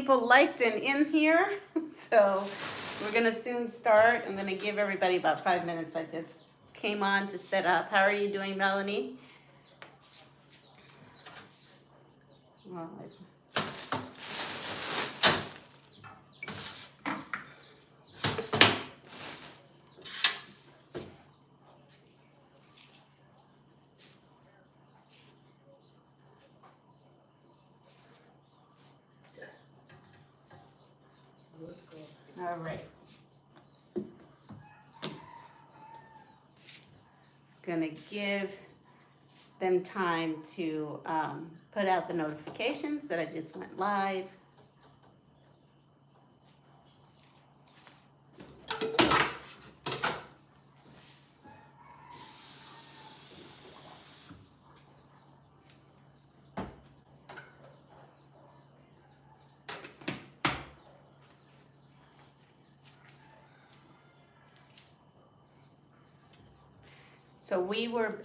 people liked and in here. So we're gonna soon start. I'm gonna give everybody about 5 minutes. I just came on to set up. How are you doing, Melanie? Well, all right. Gonna give them time to put out the notifications that I just went live. So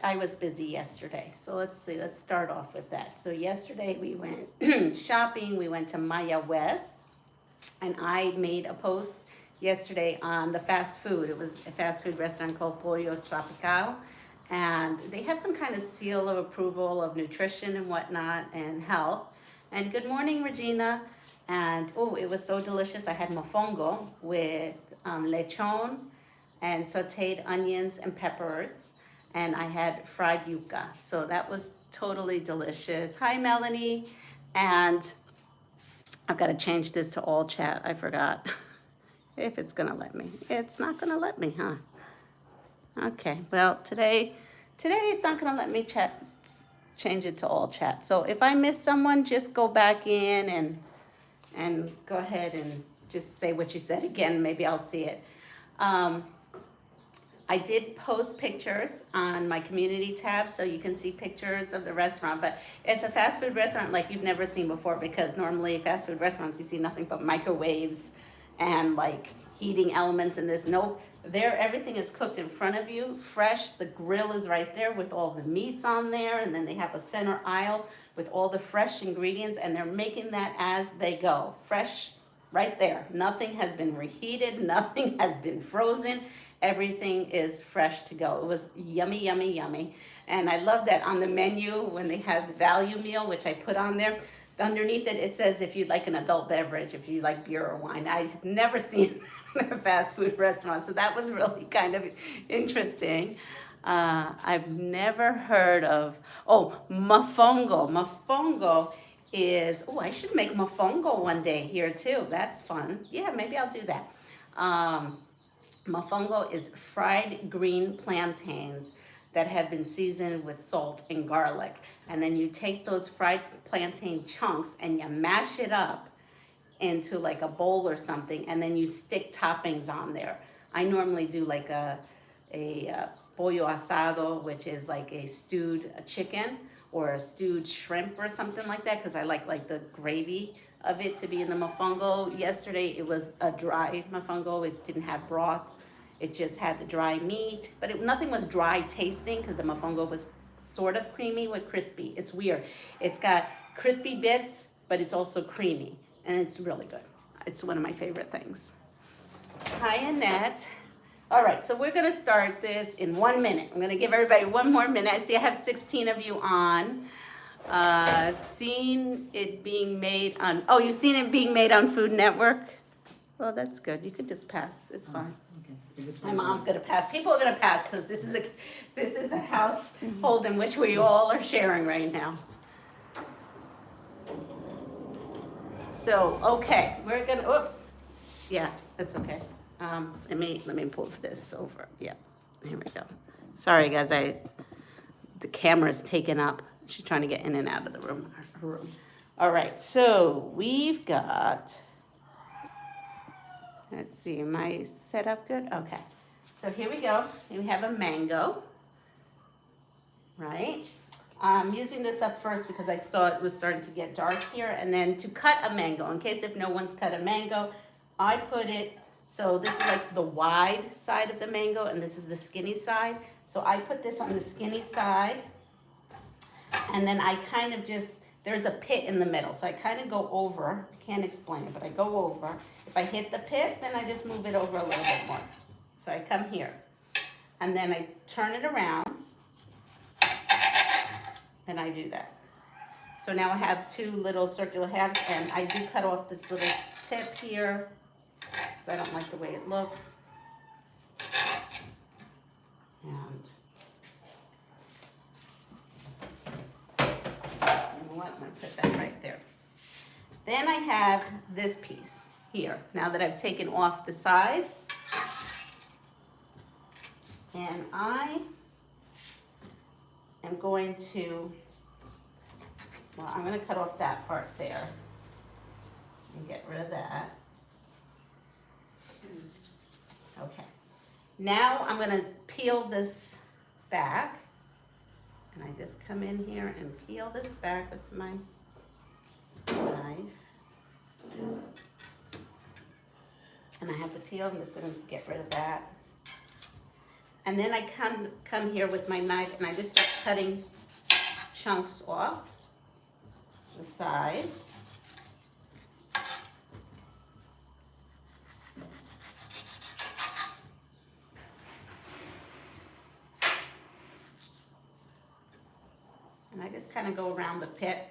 I was busy yesterday. So let's start off with that. So yesterday we went shopping, we went to Maya West, and I made a post yesterday on the fast food. It was a fast food restaurant called Pollo Tropical, and they have some kind of seal of approval of nutrition and whatnot and health. And good morning, Regina. And oh, it was so delicious. I had mofongo with lechon and sauteed onions and peppers. And I had fried yuca. So that was totally delicious. Hi, Melanie. And I've got to change this to all chat. I forgot. If it's going to let me. It's not going to let me, huh? Okay. Well, today it's not going to let me change it to all chat. So if I miss someone, just go back in and go ahead and just say what you said again. Maybe I'll see it. I did post pictures on my community tab, so you can see pictures of the restaurant, but it's a fast food restaurant like you've never seen before, because normally fast food restaurants, you see nothing but microwaves and like heating elements in this. Nope, there everything is cooked in front of you, fresh. The grill is right there with all the meats on there, and then they have a center aisle with all the fresh ingredients, and they're making that as they go. Fresh right there. Nothing has been reheated, nothing has been frozen. Everything is fresh to go. It was yummy, yummy, yummy. And I love that on the menu when they have the value meal, which I put on there, underneath it, it says if you'd like an adult beverage, if you like beer or wine. I've never seen that in a fast food restaurant, so that was really kind of interesting. I've never heard of, mofongo. Mofongo is, I should make mofongo one day here too. That's fun. Yeah, maybe I'll do that. Mofongo is fried green plantains that have been seasoned with salt and garlic. And then you take those fried plantain chunks and you mash it up into like a bowl or something, and then you stick toppings on there. I normally do like a pollo asado, which is like a stewed chicken or a stewed shrimp or something like that, because I like the gravy of it to be in the mofongo. Yesterday it was a dry mofongo. It didn't have broth. It just had the dry meat, but nothing was dry tasting because the mofongo was sort of creamy with crispy. It's weird. It's got crispy bits, but it's also creamy, and it's really good. It's one of my favorite things. Hi, Annette. All right, so we're gonna start this in 1 minute. I'm gonna give everybody 1 more minute. I see I have 16 of you on. Seen it being made on, you've seen it being made on Food Network? Well, that's good. You could just pass. It's fine. Okay. My mom's gonna pass. People are gonna pass because this is a household in which we all are sharing right now. So, okay, we're gonna, oops. Yeah, that's okay. Let me pull this over. Yeah, here we go. Sorry guys, the camera's taken up. She's trying to get in and out of the room, her room. All right, so we've got, let's see, am I set up good? Okay, so here we go. Here we have a mango, right? I'm using this up first because I saw it was starting to get dark here, and then to cut a mango, in case if no one's cut a mango, I put it, so this is like the wide side of the mango, and this is the skinny side. So I put this on the skinny side, and then I kind of just there's a pit in the middle. So I kind of go over, I can't explain it, but I go over. If I hit the pit, then I just move it over a little bit more. So I come here, and then I turn it around, and I do that. So now I have 2 little circular halves, and I do cut off this little tip here, because I don't like the way it looks. And you know what, I'm gonna put that right there. Then I have this piece here, now that I've taken off the sides. And I am going to, well, I'm gonna cut off that part there and get rid of that. Okay. Now I'm gonna peel this back, and I just come in here and peel this back with my knife. And I have to peel, I'm just gonna get rid of that. And then I come here with my knife, and I just start cutting chunks off the sides. And I just kind of go around the pit.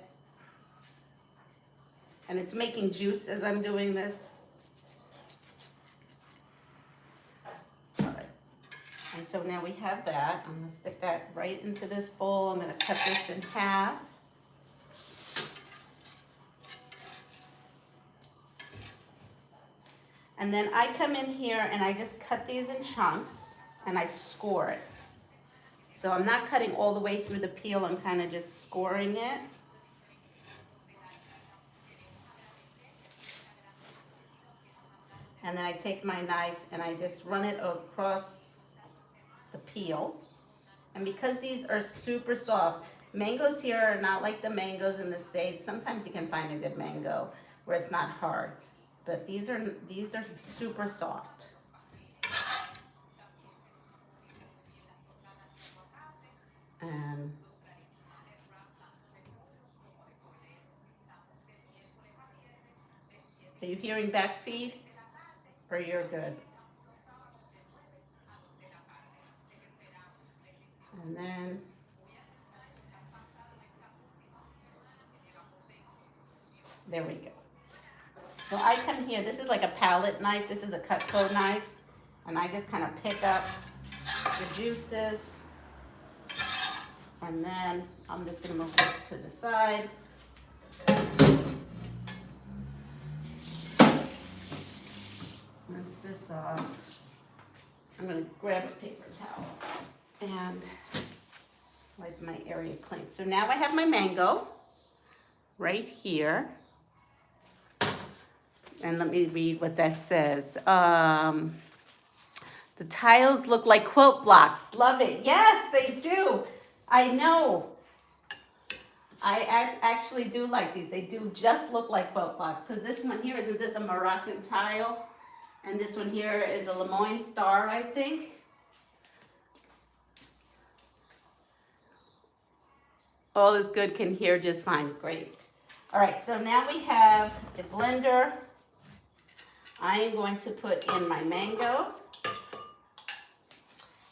And it's making juice as I'm doing this. All right. And so now we have that. I'm gonna stick that right into this bowl. I'm gonna cut this in half. And then I come in here and I just cut these in chunks and I score it. So I'm not cutting all the way through the peel, I'm kind of just scoring it. And then I take my knife and I just run it across the peel. And because these are super soft, mangoes here are not like the mangoes in the States. Sometimes you can find a good mango where it's not hard, but these are super soft. And are you hearing back feed? Or you're good? And then there we go. So I come here, this is like a palette knife, this is a Cutco knife, and I just kind of pick up the juices, and then I'm just gonna move this to the side. Rinse this off. I'm gonna grab a paper towel and wipe my area clean. So now I have my mango right here. And let me read what that says. The tiles look like quilt blocks. Love it. Yes, they do. I know. I actually do like these. They do just look like quilt blocks. Because this one here, isn't this a Moroccan tile? And this one here is a Lemoyne star, I think. All is good, can hear just fine. Great. All right, so now we have the blender. I am going to put in my mango.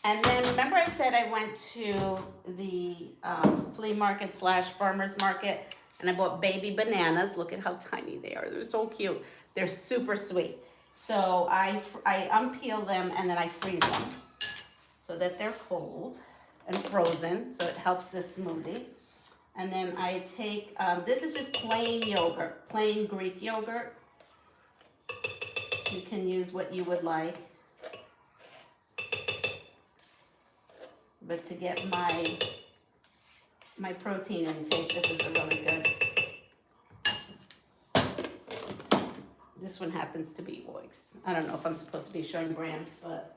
And then remember I said I went to the flea market / farmer's market and I bought baby bananas. Look at how tiny they are. They're so cute. They're super sweet. So I unpeel them and then I freeze them so that they're cold and frozen. So it helps this smoothie. And then I take, this is just plain yogurt, plain Greek yogurt. You can use what you would like. But to get my protein intake, this is a really good. This one happens to be Boiceville. I don't know if I'm supposed to be showing brands, but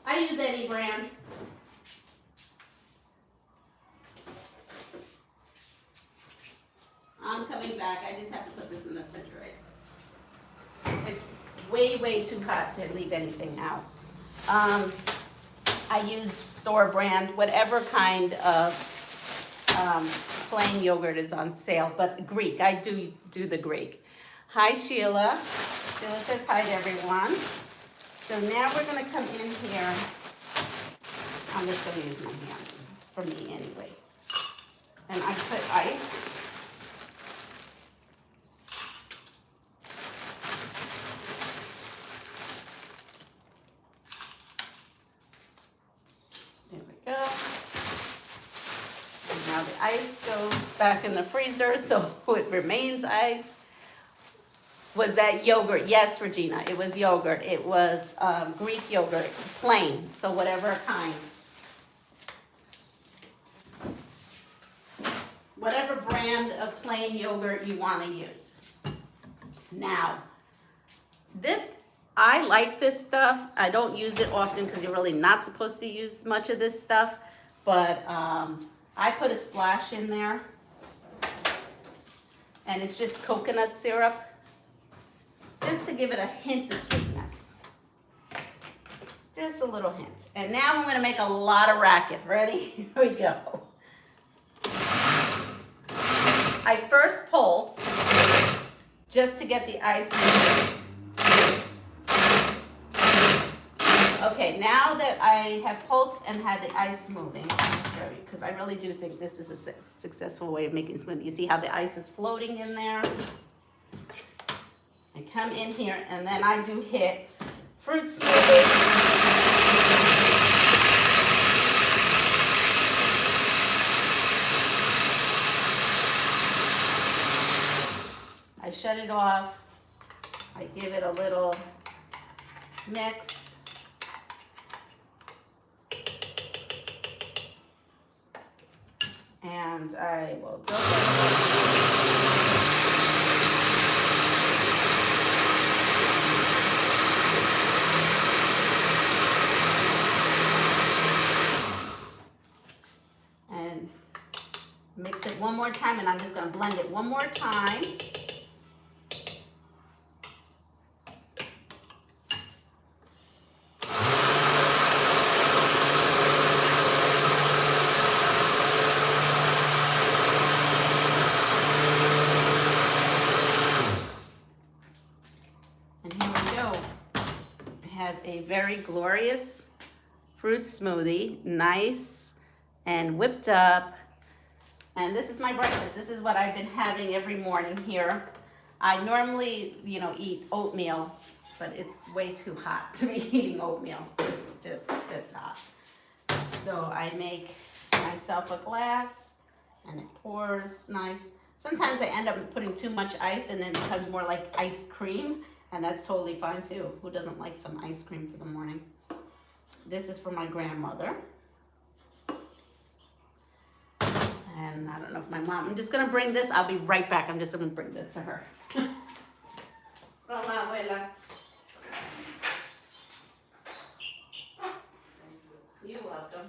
I use any brand. I'm coming back. I just have to put this in the refrigerator. It's way too hot to leave anything out. I use store brand, whatever kind of plain yogurt is on sale, but Greek. I do the Greek. Hi, Sheila. Sheila says hi to everyone. So now we're going to come in here. I'm just going to use my hands. It's for me anyway. And I put ice. There we go. And now the ice goes back in the freezer so it remains ice. Was that yogurt? Yes, Regina, it was yogurt. It was Greek yogurt, plain, so whatever kind. Whatever brand of plain yogurt you want to use. Now, I like this stuff. I don't use it often because you're really not supposed to use much of this stuff, but I put a splash in there, and it's just coconut syrup, just to give it a hint of sweetness. Just a little hint. And now I'm going to make a lot of racket. Ready? Here we go. I first pulse just to get the ice moving. Okay, now that I have pulsed and had the ice moving, because I really do think this is a successful way of making smoothie. You see how the ice is floating in there? I come in here and then I do hit fruit smoothie. I shut it off. I give it a little mix. And I will go and mix it one more time, and I'm just going to blend it one more time. A very glorious fruit smoothie, nice and whipped up. And this is my breakfast. This is what I've been having every morning here. I normally, eat oatmeal, but it's way too hot to be eating oatmeal. It's hot. So I make myself a glass and it pours nice. Sometimes I end up putting too much ice and then it becomes more like ice cream. And that's totally fine too. Who doesn't like some ice cream for the morning? This is for my grandmother. And I don't know if my mom, I'm just gonna bring this. I'll be right back. I'm just gonna bring this to her. From abuela. You're welcome.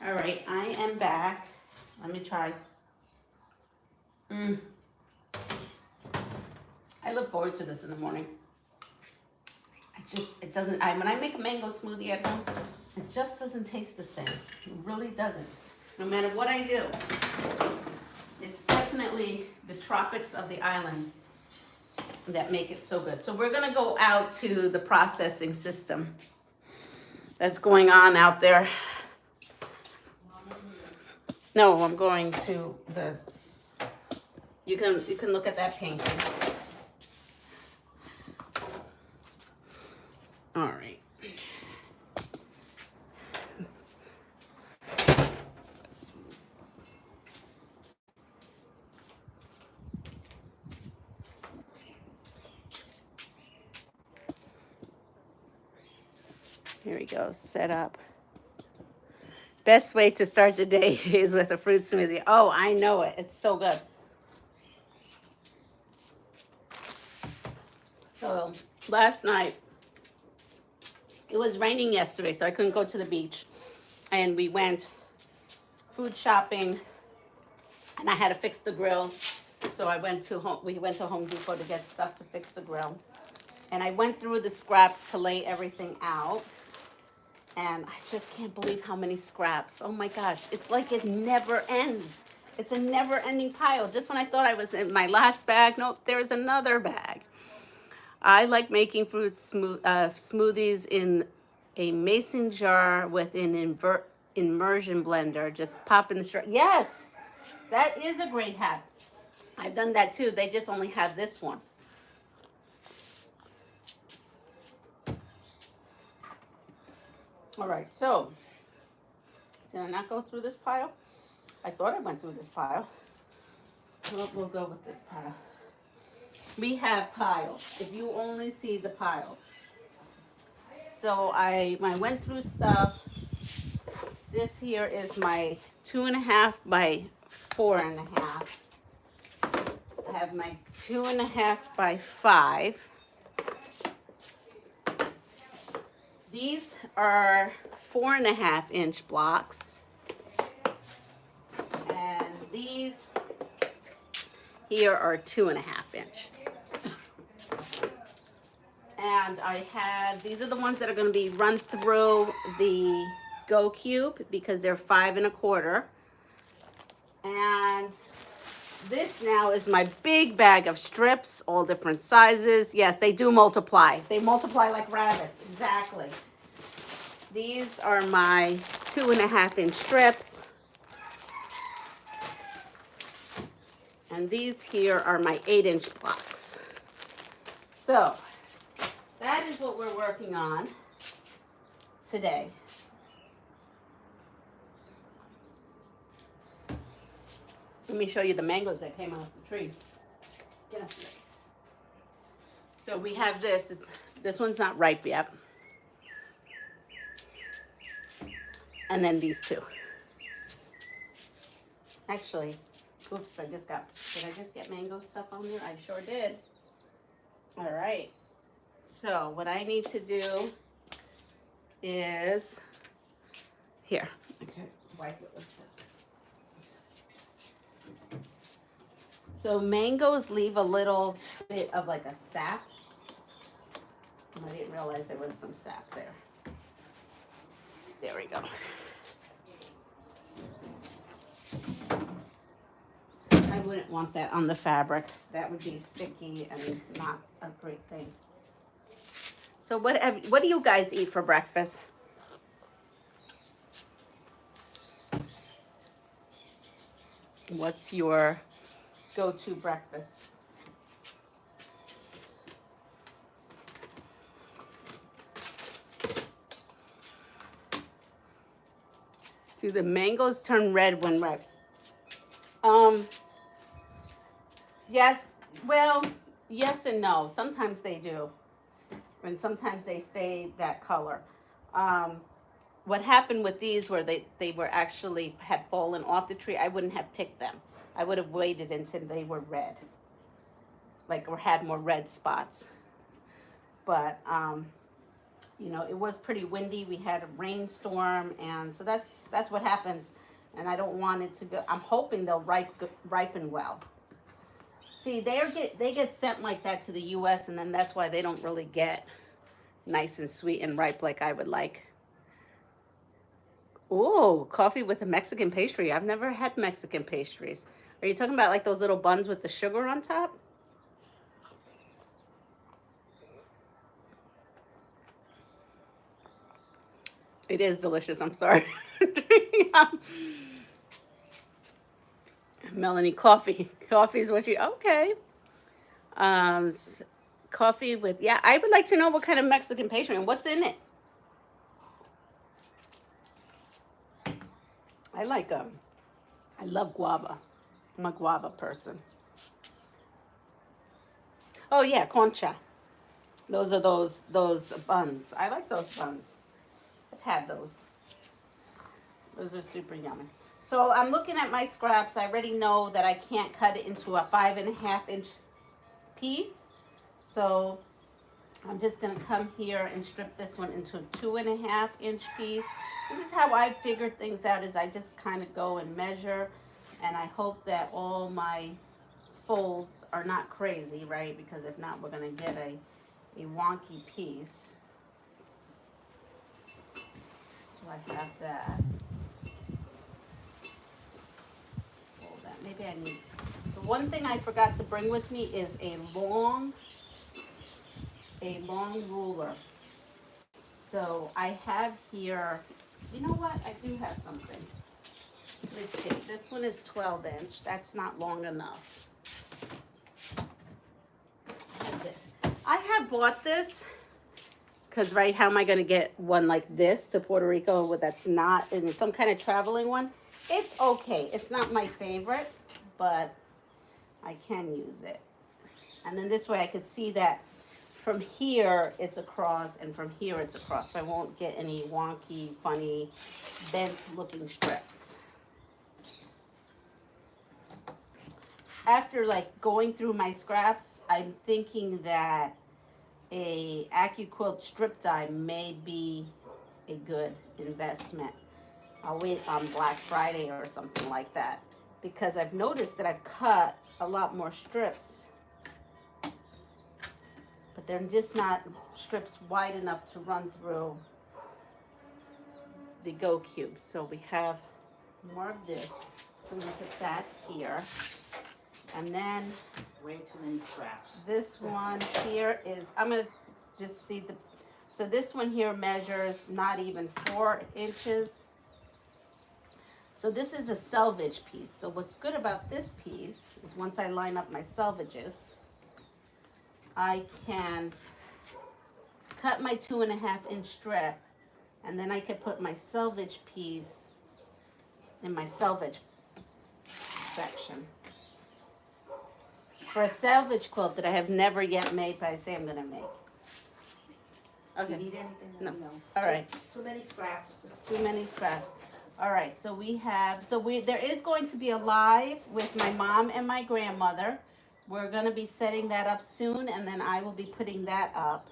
All right, I am back. Let me try. I look forward to this in the morning. When I make a mango smoothie at home, it just doesn't taste the same. It really doesn't. No matter what I do, it's definitely the tropics of the island that make it so good. So we're gonna go out to the processing system that's going on out there. No, I'm going to this. You can look at that painting. All right. Here we go, set up. Best way to start the day is with a fruit smoothie. Oh, I know it. It's so good. So last night, it was raining yesterday, so I couldn't go to the beach. And we went food shopping, and I had to fix the grill. So we went to Home Depot to get stuff to fix the grill. And I went through the scraps to lay everything out. And I just can't believe how many scraps. Oh my gosh, it's like it never ends. It's a never-ending pile. Just when I thought I was in my last bag, nope, there's another bag. I like making smoothies in a mason jar with an immersion blender. Just pop in the straw. Yes, that is a great hack. I've done that too. They just only have this one. All right, so did I not go through this pile? I thought I went through this pile. We'll go with this pile. We have piles. If you only see the piles. So I went through stuff. This here is my 2.5 by 4.5. I have my 2.5 by 5. These are 4.5-inch blocks. And these here are 2.5-inch. And I had, these are the ones that are going to be run through the Go Cube because they're 5 1/4. And this now is my big bag of strips, all different sizes. Yes, they do multiply. They multiply like rabbits, exactly. These are my 2.5-inch strips. And these here are my 8-inch blocks. So that is what we're working on today. Let me show you the mangoes that came off the tree yesterday. So we have this. This one's not ripe yet. And then these two. Actually, oops, did I just get mango stuff on there? I sure did. All right. So what I need to do is, here, okay, wipe it with this. So mangoes leave a little bit of like a sap. I didn't realize there was some sap there. There we go. I wouldn't want that on the fabric. That would be sticky and not a great thing. So what do you guys eat for breakfast? What's your go-to breakfast? Do the mangoes turn red when ripe? Yes, well, yes and no. Sometimes they do. And sometimes they stay that color. What happened with these were they were actually had fallen off the tree. I wouldn't have picked them. I would have waited until they were red. Like, or had more red spots. But, you know, it was pretty windy. We had a rainstorm, and so that's what happens. And I don't want it to go. I'm hoping they'll ripen well. See, they get sent like that to the U.S., and then that's why they don't really get nice and sweet and ripe like I would like. Ooh, coffee with a Mexican pastry. I've never had Mexican pastries. Are you talking about like those little buns with the sugar on top? It is delicious. I'm sorry. Melanie, coffee. Coffee is what you, okay. Coffee with, yeah, I would like to know what kind of Mexican pastry and what's in it. I love guava. I'm a guava person. Oh yeah, concha. Those are those buns. I like those buns. I've had those. Those are super yummy. So I'm looking at my scraps. I already know that I can't cut it into a 5.5-inch piece. So I'm just going to come here and strip this one into a 2.5-inch piece. This is how I figured things out, is I just kind of go and measure. And I hope that all my folds are not crazy, right? Because if not, we're going to get a wonky piece. So I have that. Hold that. Maybe I need. The one thing I forgot to bring with me is a long ruler. So I have here, you know what? I do have something. Let's see. This one is 12-inch. That's not long enough. I have this. I have bought this because, right, how am I going to get one like this to Puerto Rico that's not in some kind of traveling one? It's okay. It's not my favorite, but I can use it. And then this way I could see that from here it's across and from here it's across. So I won't get any wonky, funny, bent looking strips. After like going through my scraps, I'm thinking that a AccuQuilt strip die may be a good investment. I'll wait on Black Friday or something like that, because I've noticed that I've cut a lot more strips, but they're just not strips wide enough to run through the Go Cube. So we have more of this. So we put that here. And then way too many scraps. This one here is, I'm going to just see the, so this one here measures not even 4 inches. So this is a selvage piece. So what's good about this piece is once I line up my selvages, I can cut my 2.5-inch strip, and then I could put my selvage piece in my selvage section. For a selvage quilt that I have never yet made, but I say I'm going to make. Okay. You need anything? No. No. All right. Too many scraps. Too many scraps. All right. So we have, there is going to be a live with my mom and my grandmother. We're going to be setting that up soon, and then I will be putting that up.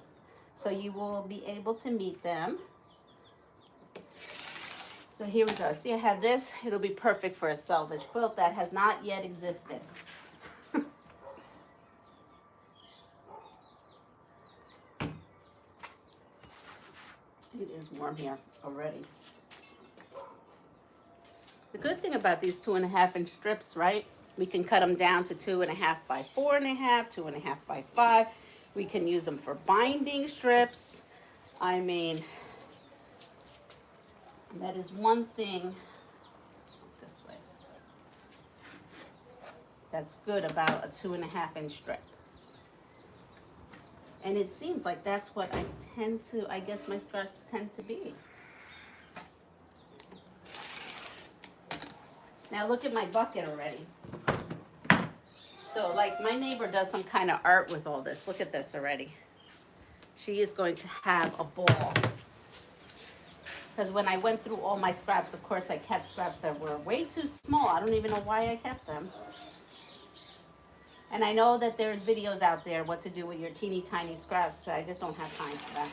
So you will be able to meet them. So here we go. See, I have this. It'll be perfect for a selvage quilt that has not yet existed. It is warm here already. The good thing about these 2.5-inch strips, right? We can cut them down to 2.5 by 4.5, 2.5 by 5. We can use them for binding strips. I mean, that is one thing, this way, that's good about a 2.5-inch strip. And it seems like that's what I tend to, I guess my scraps tend to be. Now look at my bucket already. So like my neighbor does some kind of art with all this. Look at this already. She is going to have a ball. Because when I went through all my scraps, of course I kept scraps that were way too small. I don't even know why I kept them. And I know that there's videos out there what to do with your teeny tiny scraps, but I just don't have time for that.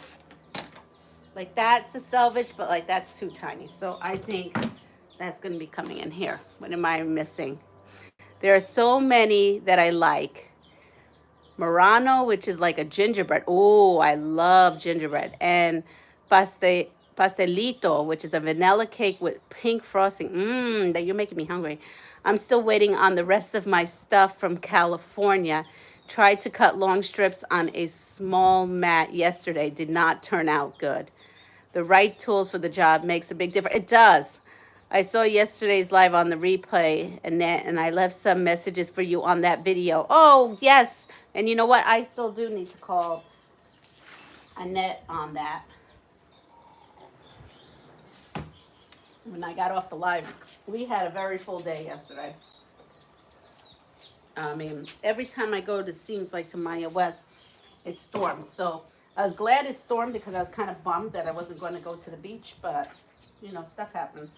Like that's a selvage, but like that's too tiny. So I think that's going to be coming in here. What am I missing? There are so many that I like. Murano, which is like a gingerbread. Oh, I love gingerbread. And pastelito, which is a vanilla cake with pink frosting. That you're making me hungry. I'm still waiting on the rest of my stuff from California. Tried to cut long strips on a small mat yesterday. Did not turn out good. The right tools for the job makes a big difference. It does. I saw yesterday's live on the replay, Annette, and I left some messages for you on that video. Oh, yes. And you know what? I still do need to call Annette on that. When I got off the live, we had a very full day yesterday. I mean, every time I go to, seems like to Maya West, it storms. So I was glad it stormed because I was kind of bummed that I wasn't going to go to the beach, but you know, stuff happens.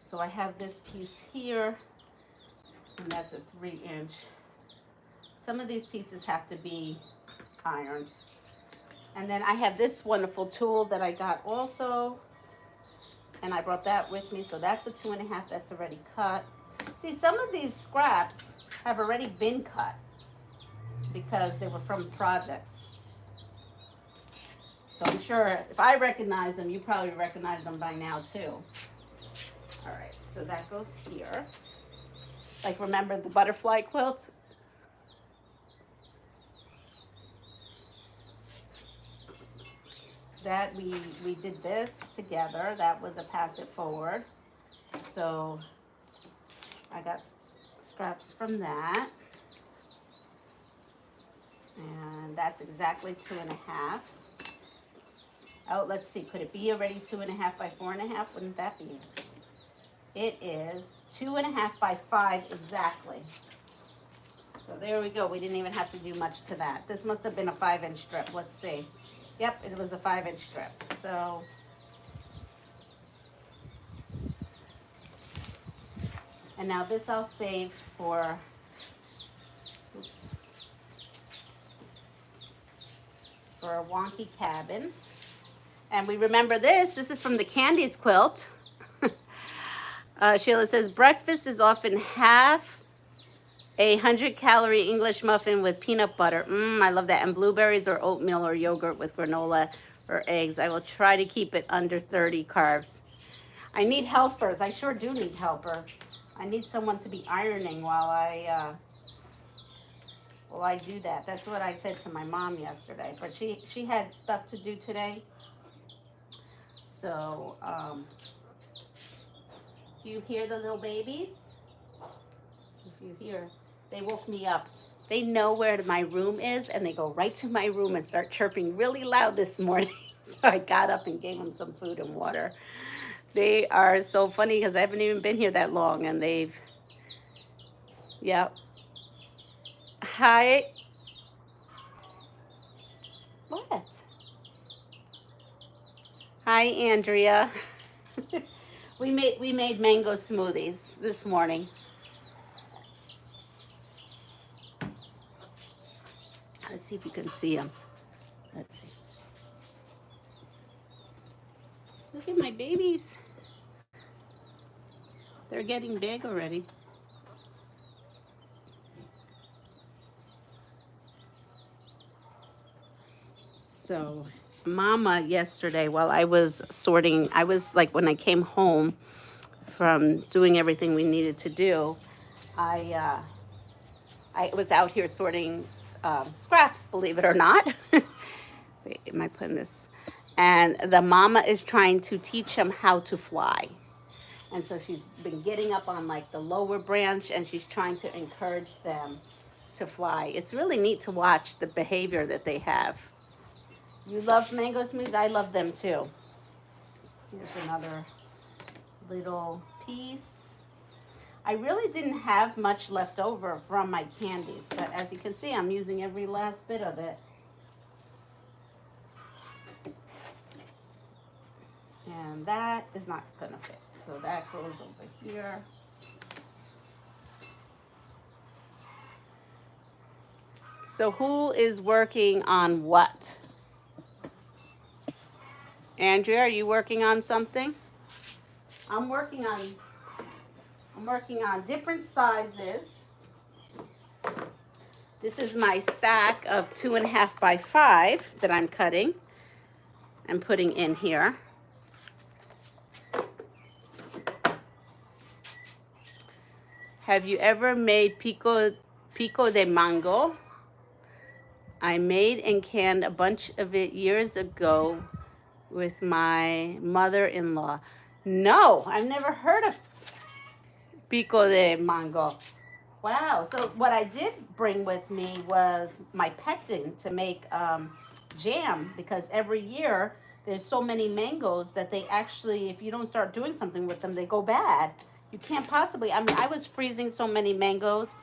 So I have this piece here, and that's a 3-inch. Some of these pieces have to be ironed. And then I have this wonderful tool that I got also, and I brought that with me. So that's a 2.5 that's already cut. See, some of these scraps have already been cut because they were from projects. So I'm sure if I recognize them, you probably recognize them by now too. All right, so that goes here. Like, remember the butterfly quilt? That we did this together. That was a pass it forward. So I got scraps from that. And that's exactly 2.5. Oh, let's see. Could it be already 2.5 by 4.5? Wouldn't that be? It is 2.5 by 5 exactly. So there we go. We didn't even have to do much to that. This must have been a 5-inch strip. Let's see. Yep, it was a 5-inch strip. So and now this I'll save for, oops, for a wonky cabin. And we remember this. This is from the Candies quilt. Sheila says, breakfast is often half a 100-calorie English muffin with peanut butter. I love that. And blueberries or oatmeal or yogurt with granola or eggs. I will try to keep it under 30 carbs. I need helpers. I sure do need helpers. I need someone to be ironing while I do that. That's what I said to my mom yesterday. But she had stuff to do today. So, do you hear the little babies? If you hear, they woke me up. They know where my room is, and they go right to my room and start chirping really loud this morning. So I got up and gave them some food and water. They are so funny because I haven't even been here that long, and they've, yep. Hi. What? Hi, Andrea. We made mango smoothies this morning. Let's see if you can see them. Let's see. Look at my babies. They're getting big already. So, Mama yesterday, while I was sorting, I was like, when I came home from doing everything we needed to do, I was out here sorting scraps, believe it or not. Wait, am I putting this? And the mama is trying to teach them how to fly. And so she's been getting up on like the lower branch, and she's trying to encourage them to fly. It's really neat to watch the behavior that they have. You love mango smoothies? I love them too. Here's another little piece. I really didn't have much left over from my candies, but as you can see, I'm using every last bit of it. And that is not gonna fit. So that goes over here. So who is working on what? Andrea, are you working on something? I'm working on different sizes. This is my stack of 2.5 by 5 that I'm cutting and putting in here. Have you ever made pico de mango? I made and canned a bunch of it years ago with my mother-in-law. No, I've never heard of pico de mango. Wow. So what I did bring with me was my pectin to make jam, because every year there's so many mangoes that they actually, if you don't start doing something with them, they go bad. You can't possibly, I mean, I was freezing so many mangoes,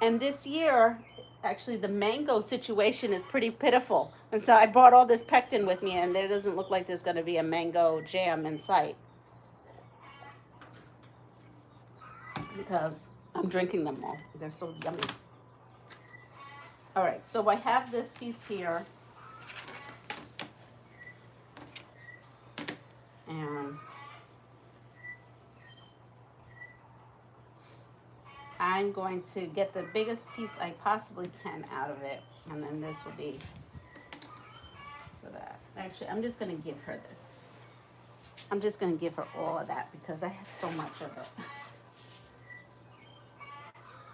and this year, actually the mango situation is pretty pitiful. And so I brought all this pectin with me, and there doesn't look like there's going to be a mango jam in sight, because I'm drinking them all. They're so yummy. All right, so I have this piece here. And I'm going to get the biggest piece I possibly can out of it. And then this will be for that. Actually, I'm just gonna give her this. I'm just gonna give her all of that because I have so much of it.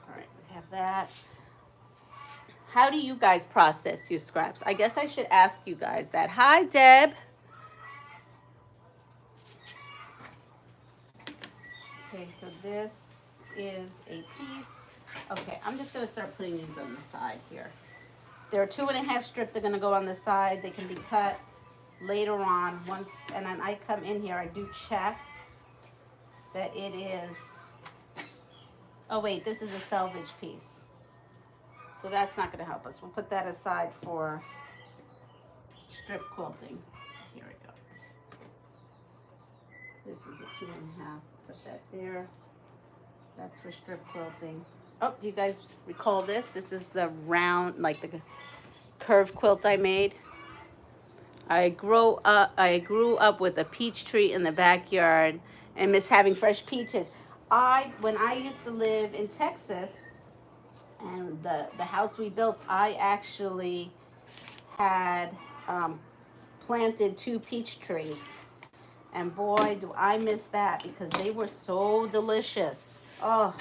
All right, we have that. How do you guys process your scraps? I guess I should ask you guys that. Hi, Deb. Okay, so this is a piece. Okay, I'm just gonna start putting these on the side here. There are 2.5 strips that are gonna go on the side. They can be cut later on once, and then I come in here, I do check that it is, oh wait, this is a salvage piece. So that's not gonna help us. We'll put that aside for strip quilting. Here we go. This is a 2.5, put that there. That's for strip quilting. Oh, do you guys recall this? This is the round, like the curved quilt I made. I grew up with a peach tree in the backyard and miss having fresh peaches. When I used to live in Texas, and the house we built, I actually had planted 2 peach trees. And boy, do I miss that because they were so delicious. Oh,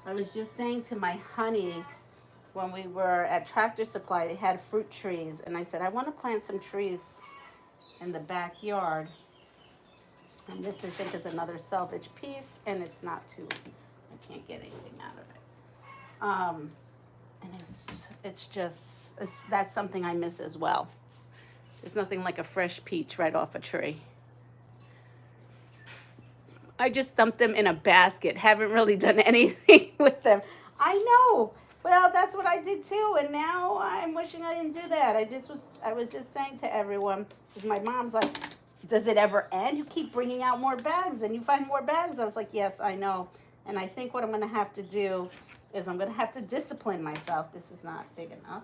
I was just saying to my honey when we were at Tractor Supply, they had fruit trees. And I said, I want to plant some trees in the backyard. And this, I think, is another salvage piece. And it's not too, I can't get anything out of it. And that's something I miss as well. There's nothing like a fresh peach right off a tree. I just dumped them in a basket. Haven't really done anything with them. I know. Well, that's what I did too, and now I'm wishing I didn't do that. I was just saying to everyone, because my mom's like, does it ever end? You keep bringing out more bags, and you find more bags. I was like, yes, I know. And I think what I'm going to have to do is I'm going to have to discipline myself. This is not big enough.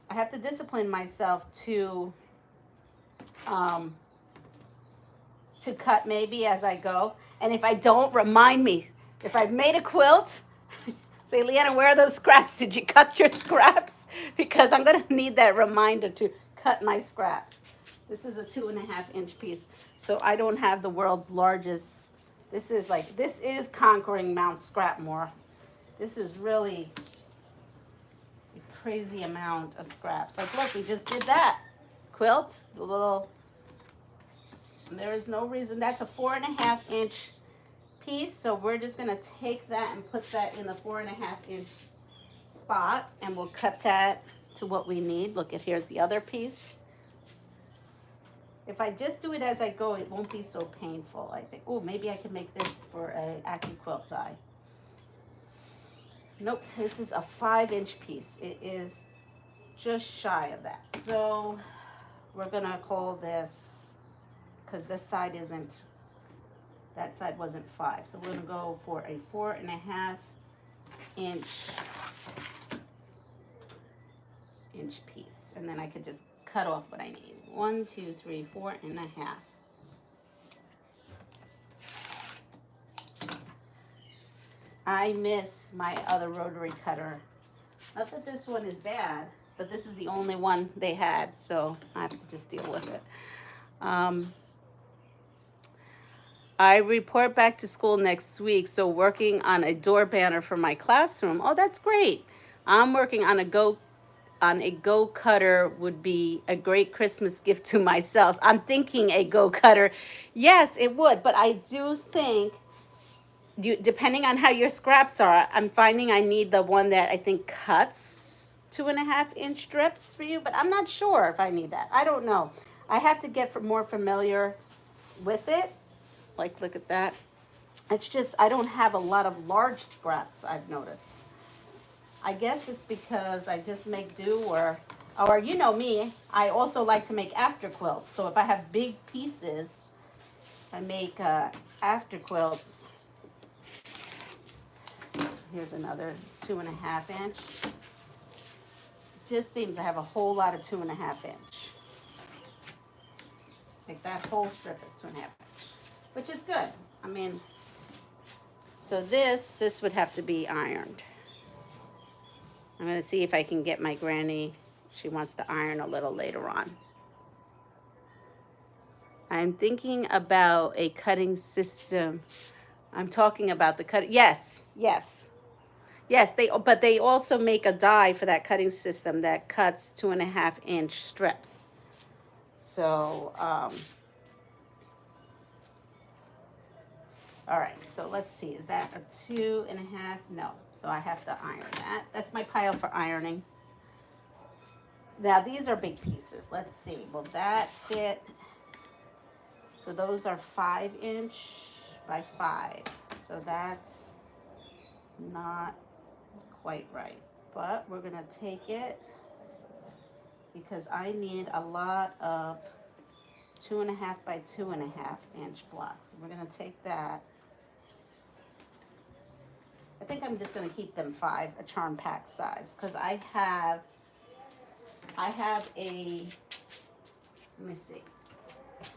I have to discipline myself to cut maybe as I go. And if I don't, remind me. If I've made a quilt, say, Leanna, where are those scraps? Did you cut your scraps? Because I'm going to need that reminder to cut my scraps. This is a 2.5-inch piece. So I don't have the world's largest. This is conquering Mount Scrapmore. This is really a crazy amount of scraps. Like, look, we just did that. Quilt, the little, there is no reason. That's a 4.5-inch piece. So we're just going to take that and put that in the 4.5-inch spot. And we'll cut that to what we need. Look, here's the other piece. If I just do it as I go, it won't be so painful, I think. Oh, maybe I can make this for a Acme quilt die. Nope, this is a 5-inch piece. It is just shy of that. So we're gonna call this, because this side isn't, that side wasn't 5. So we're gonna go for a 4.5-inch piece. And then I could just cut off what I need. 1, 2, 3, 4.5. I miss my other rotary cutter. Not that this one is bad, but this is the only one they had, so I have to just deal with it. I report back to school next week, so working on a door banner for my classroom. Oh, that's great. I'm working on a go cutter would be a great Christmas gift to myself. I'm thinking a go cutter. Yes, it would, but I do think, depending on how your scraps are, I'm finding I need the one that I think cuts 2.5-inch strips for you, but I'm not sure if I need that. I don't know. I have to get more familiar with it. Like, look at that. It's just, I don't have a lot of large scraps, I've noticed. I guess it's because I just make do, or you know me, I also like to make after quilts. So if I have big pieces, I make after quilts. Here's another 2.5-inch. It just seems I have a whole lot of 2.5-inch. Like that whole strip is 2.5-inch, which is good. I mean, so this would have to be ironed. I'm going to see if I can get my granny. She wants to iron a little later on. I'm thinking about a cutting system. I'm talking about the cut. Yes, yes. Yes, but they also make a die for that cutting system that cuts 2.5-inch strips. So, all right, so let's see. Is that a 2.5? No. So I have to iron that. That's my pile for ironing. Now these are big pieces. Let's see. Will that fit? So those are 5-inch by 5. So that's not quite right. But we're going to take it because I need a lot of 2.5 by 2.5-inch blocks. We're going to take that. I think I'm just going to keep them 5, a charm pack size, because I have a, let me see.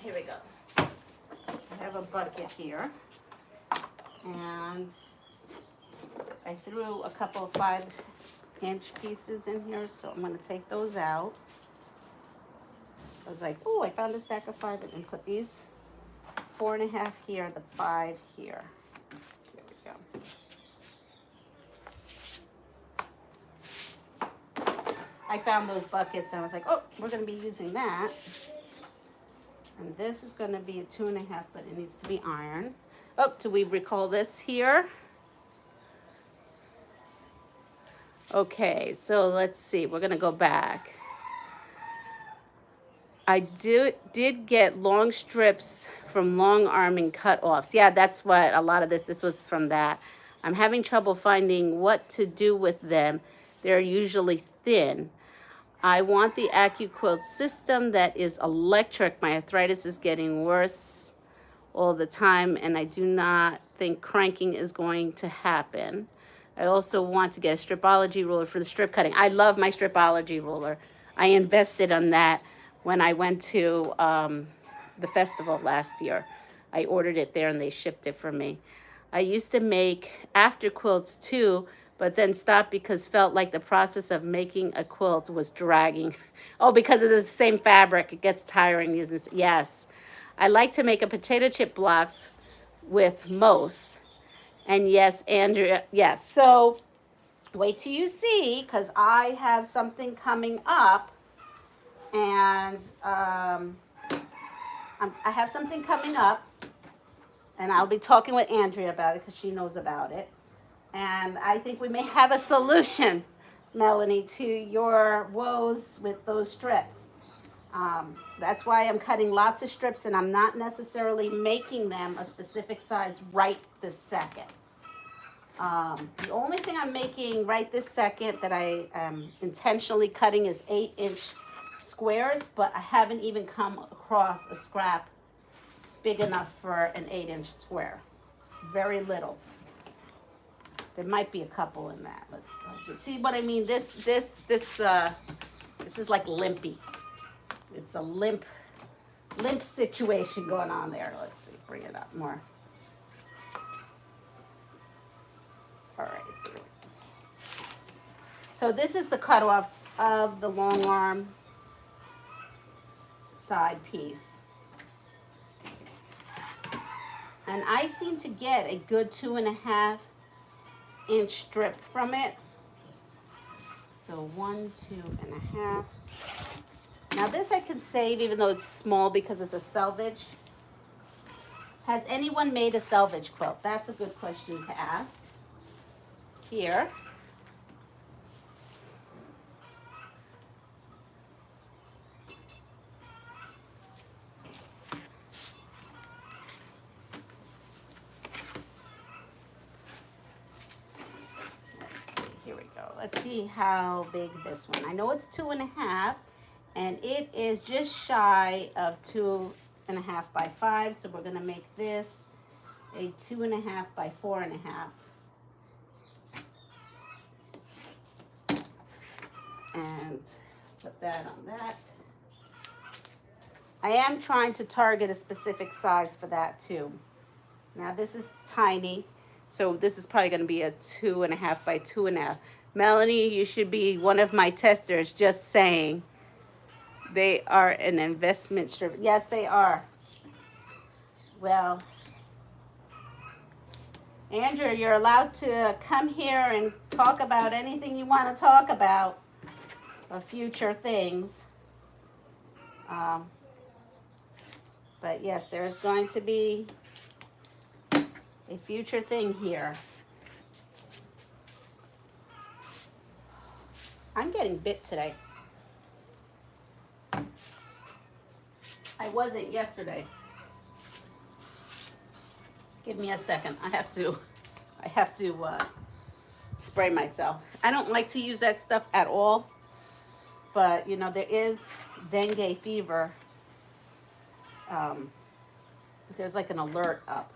Here we go. I have a bucket here, and I threw a couple of 5-inch pieces in here, so I'm going to take those out. I was like, oh, I found a stack of 5 and put these 4.5 here, the 5 here. There we go. I found those buckets and I was like, oh, we're going to be using that. And this is going to be a 2.5, but it needs to be iron. Oh, do we recall this here? Okay, so let's see. We're going to go back. I did get long strips from long arming cutoffs. Yeah, that's what a lot of this was from that. I'm having trouble finding what to do with them. They're usually thin. I want the AccuQuilt system that is electric. My arthritis is getting worse all the time, and I do not think cranking is going to happen. I also want to get a stripology ruler for the strip cutting. I love my stripology ruler. I invested on that when I went to the festival last year. I ordered it there and they shipped it for me. I used to make after quilts too, but then stopped because felt like the process of making a quilt was dragging. Oh, because of the same fabric, it gets tiring using this. Yes. I like to make a potato chip blocks with most. And yes, Andrea, yes. So wait till you see, because I have something coming up. And I have something coming up, and I'll be talking with Andrea about it because she knows about it. And I think we may have a solution, Melanie, to your woes with those strips. That's why I'm cutting lots of strips, and I'm not necessarily making them a specific size right this second. The only thing I'm making right this second that I am intentionally cutting is 8-inch squares, but I haven't even come across a scrap big enough for an 8-inch square. Very little. There might be a couple in that. Let's see what I mean. This is like limpy. It's a limp situation going on there. Let's see. Bring it up more. All right. So this is the cutoffs of the long arm side piece. And I seem to get a good 2.5-inch strip from it. So 1, 2.5. Now this I can save even though it's small because it's a selvage. Has anyone made a selvage quilt? That's a good question to ask. Here. Let's see how big this one. I know it's 2.5, and it is just shy of 2.5 by 5. So we're gonna make this a 2.5 by 4.5. And put that on that. I am trying to target a specific size for that too. Now this is tiny, so this is probably gonna be a 2.5 by 2.5. Melanie, you should be one of my testers, just saying. They are an investment strip. Yes, they are. Well, Andrew, you're allowed to come here and talk about anything you want to talk about, or future things. But yes, there is going to be a future thing here. I'm getting bit today. I wasn't yesterday. Give me a second. I have to spray myself. I don't like to use that stuff at all, but you know, there is dengue fever. There's like an alert up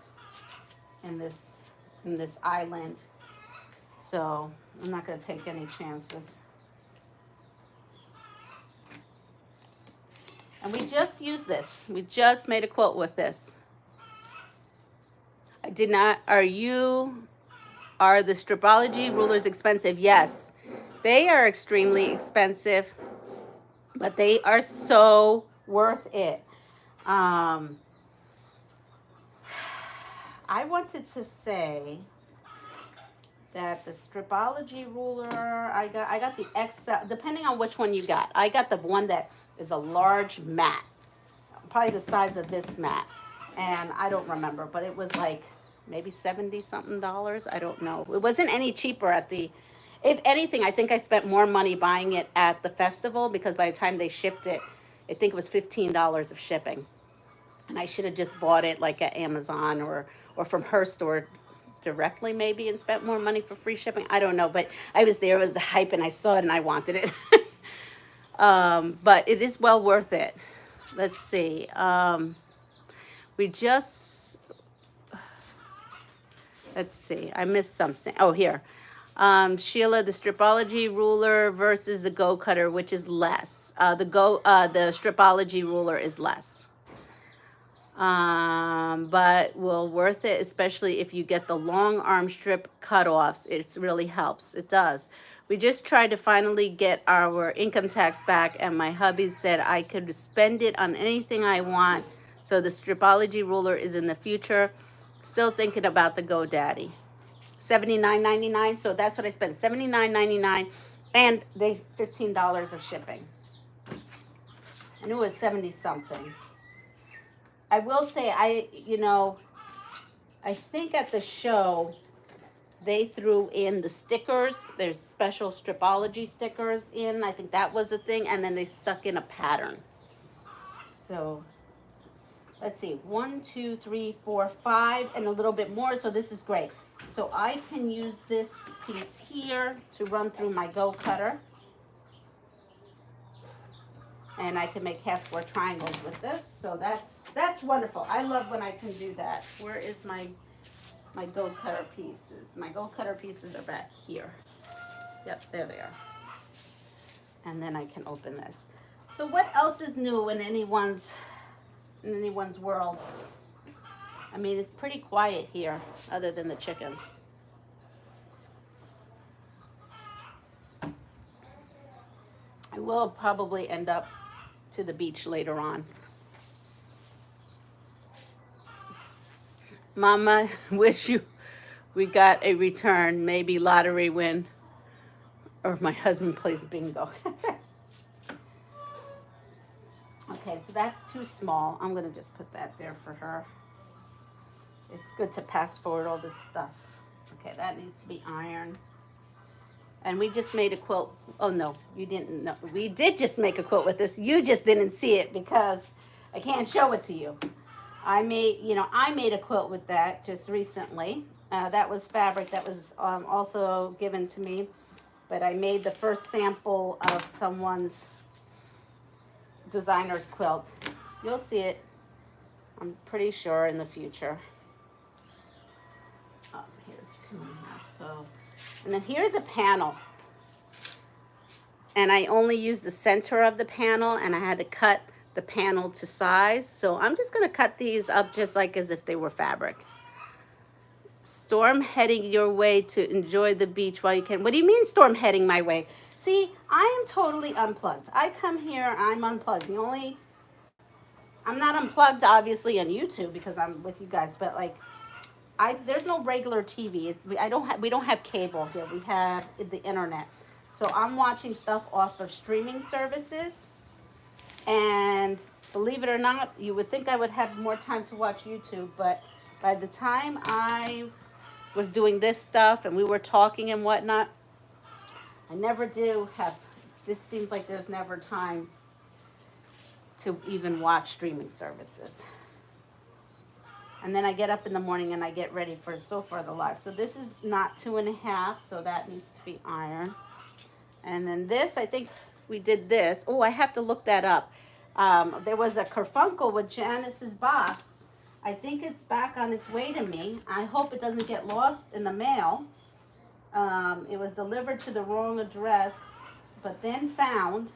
in this island, so I'm not going to take any chances. And we just used this. We just made a quilt with this. I did not. Are the stripology rulers expensive? Yes, they are extremely expensive, but they are so worth it. I wanted to say that the stripology ruler, I got the XL, depending on which one you got. I got the one that is a large mat, probably the size of this mat, and I don't remember, but it was like maybe $70-something. I don't know. It wasn't any cheaper at the, if anything, I think I spent more money buying it at the festival, because by the time they shipped it, I think it was $15 of shipping. And I should have just bought it like at Amazon or from her store directly maybe, and spent more money for free shipping. I don't know, but I was there, it was the hype, and I saw it and I wanted it. But it is well worth it. Let's see. Let's see. I missed something. Oh, here. Sheila, the stripology ruler versus the go cutter, which is less. The stripology ruler is less. But will worth it, especially if you get the long arm strip cutoffs. It really helps. It does. We just tried to finally get our income tax back, and my hubby said I could spend it on anything I want. So the stripology ruler is in the future. Still thinking about the GoDaddy. $79.99. So that's what I spent. $79.99, and they $15 of shipping. I knew it was 70 something. I will say, I think at the show, they threw in the stickers. There's special stripology stickers in. I think that was a thing. And then they stuck in a pattern. So, let's see. 1, 2, 3, 4, 5, and a little bit more. So this is great. So I can use this piece here to run through my go cutter. And I can make half square triangles with this. So that's wonderful. I love when I can do that. Where is my go cutter pieces? My go cutter pieces are back here. Yep, there they are. And then I can open this. So what else is new in anyone's world? I mean, it's pretty quiet here, other than the chickens. I will probably end up to the beach later on. Mama, wish we got a return, maybe lottery win, or my husband plays bingo. Okay, so that's too small. I'm gonna just put that there for her. It's good to pass forward all this stuff. Okay, that needs to be ironed. And we just made a quilt. Oh no, you didn't know. We did just make a quilt with this. You just didn't see it because I can't show it to you. I made a quilt with that just recently. That was fabric that was also given to me. But I made the first sample of someone's designer's quilt. You'll see it, I'm pretty sure, in the future. Oh, here's 2.5. So, and then here's a panel. And I only used the center of the panel, and I had to cut the panel to size. So I'm just going to cut these up just like as if they were fabric. Storm heading your way to enjoy the beach while you can. What do you mean storm heading my way? See, I am totally unplugged. I come here, I'm unplugged. I'm not unplugged, obviously, on YouTube because I'm with you guys, but like, there's no regular TV. We don't have cable here. We have the internet. So I'm watching stuff off of streaming services. And believe it or not, you would think I would have more time to watch YouTube, but by the time I was doing this stuff and we were talking and whatnot, I never do have, this seems like there's never time to even watch streaming services. And then I get up in the morning and I get ready for so far the live. So this is not 2.5, so that needs to be iron. And then this, I think we did this. Oh, I have to look that up. There was a kerfunkel with Janice's box. I think it's back on its way to me. I hope it doesn't get lost in the mail. It was delivered to the wrong address, but then found.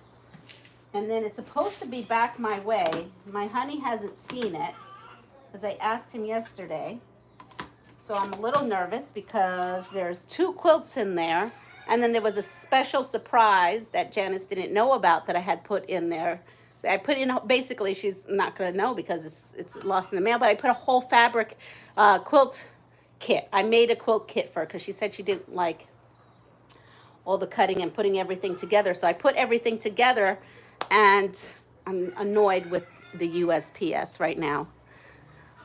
And then it's supposed to be back my way. My honey hasn't seen it, because I asked him yesterday. So I'm a little nervous because there's 2 quilts in there. And then there was a special surprise that Janice didn't know about that I had put in there. I put in, basically, she's not going to know because it's lost in the mail, but I put a whole fabric quilt kit. I made a quilt kit for her because she said she didn't like all the cutting and putting everything together. So I put everything together, and I'm annoyed with the USPS right now.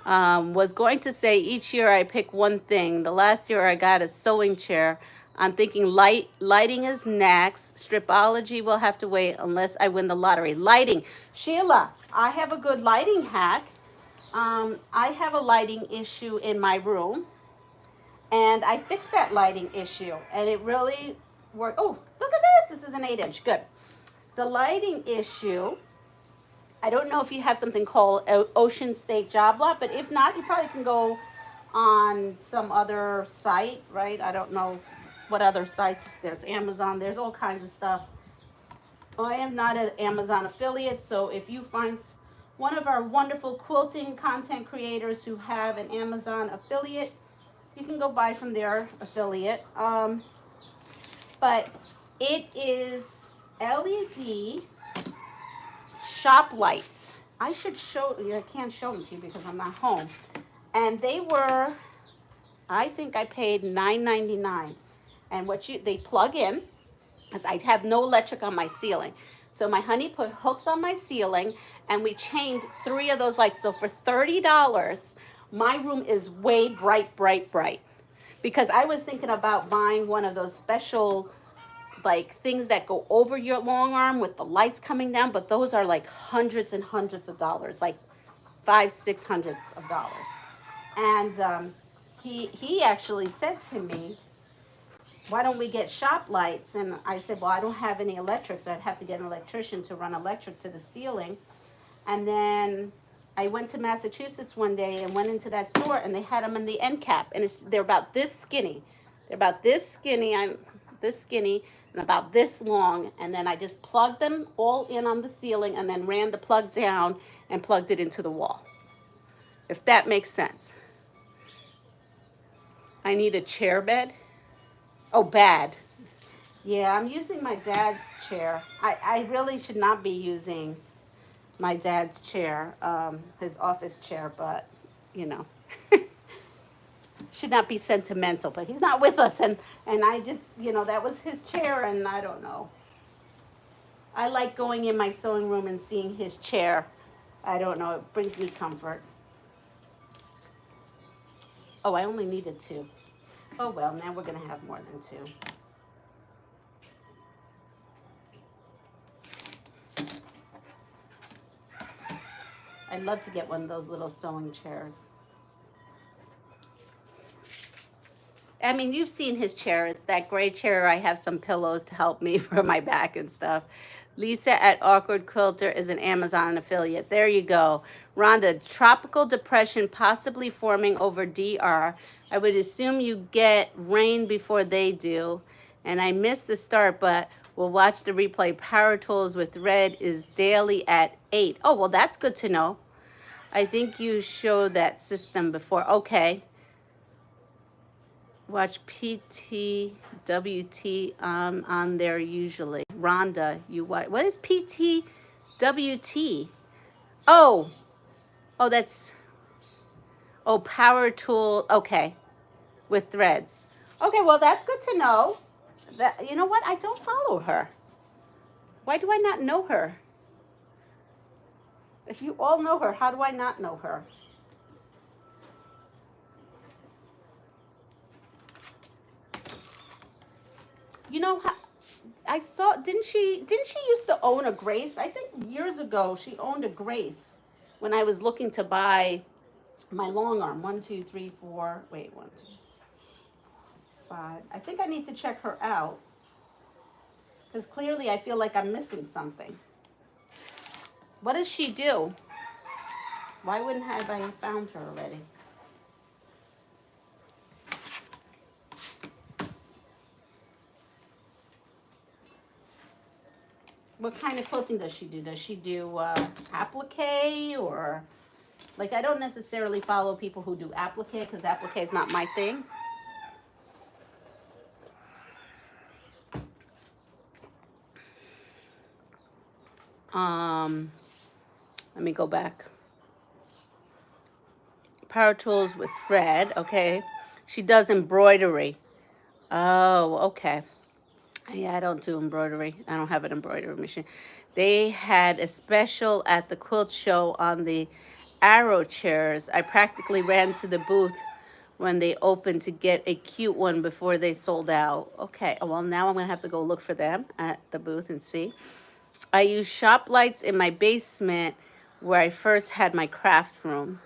Was going to say each year I pick one thing. The last year I got a sewing chair. I'm thinking lighting is next. Stripology will have to wait unless I win the lottery. Lighting. Sheila, I have a good lighting hack. I have a lighting issue in my room, and I fixed that lighting issue, and it really worked. Oh, look at this. This is an 8-inch. Good. The lighting issue, I don't know if you have something called Ocean State Job Lot, but if not, you probably can go on some other site, right? I don't know what other sites. There's Amazon. There's all kinds of stuff. I am not an Amazon affiliate, so if you find one of our wonderful quilting content creators who have an Amazon affiliate, you can go buy from their affiliate. But it is LED shop lights. I should show you. I can't show them to you because I'm not home. And they were, I think I paid $9.99. And they plug in, because I have no electric on my ceiling. So my honey put hooks on my ceiling, and we chained 3 of those lights. So for $30, my room is way bright, bright, bright. Because I was thinking about buying one of those special, like, things that go over your long arm with the lights coming down, but those are like hundreds and hundreds of dollars, like $500-600. And he actually said to me, why don't we get shop lights? And I said, well, I don't have any electric, so I'd have to get an electrician to run electric to the ceiling. And then I went to Massachusetts one day and went into that store, and they had them in the end cap, and they're about this skinny. They're about this skinny. I'm this skinny and about this long, and then I just plugged them all in on the ceiling and then ran the plug down and plugged it into the wall. If that makes sense. I need a chair bed. Oh, bad. Yeah, I'm using my dad's chair. I really should not be using my dad's chair, his office chair, but, you know, should not be sentimental. But he's not with us, and I just, you know, that was his chair, and I don't know. I like going in my sewing room and seeing his chair. I don't know, it brings me comfort. Oh, I only needed 2. Oh, well, now we're going to have more than 2. I'd love to get one of those little sewing chairs. I mean, you've seen his chair. It's that gray chair. I have some pillows to help me for my back and stuff. Lisa at Awkward Quilter is an Amazon affiliate. There you go. Rhonda, tropical depression possibly forming over DR. I would assume you get rain before they do. And I missed the start, but we'll watch the replay. Power Tools with Red is daily at 8. Oh, well, that's good to know. I think you showed that system before. Okay. Watch PTWT on there usually. Rhonda, you watch. What is PTWT? Oh, Oh, that's, oh, power tool. Okay. With threads. Okay, well, that's good to know. That, you know what? I don't follow her. Why do I not know her? If you all know her, how do I not know her? You know how I saw, didn't she used to own a Grace? I think years ago she owned a Grace when I was looking to buy my long arm. 1, 2, 3, 4. Wait, 1, 2, 5. I think I need to check her out because clearly I feel like I'm missing something. What does she do? Why wouldn't have I found her already? What kind of quilting does she do? Does she do applique or like I don't necessarily follow people who do applique because applique is not my thing. Let me go back. Power tools with thread. Okay, she does embroidery. Oh, okay. Yeah, I don't do embroidery. I don't have an embroidery machine. They had a special at the quilt show on the arrow chairs. I practically ran to the booth when they opened to get a cute one before they sold out. Okay, well, now I'm going to have to go look for them at the booth and see. I use shop lights in my basement where I first had my craft room.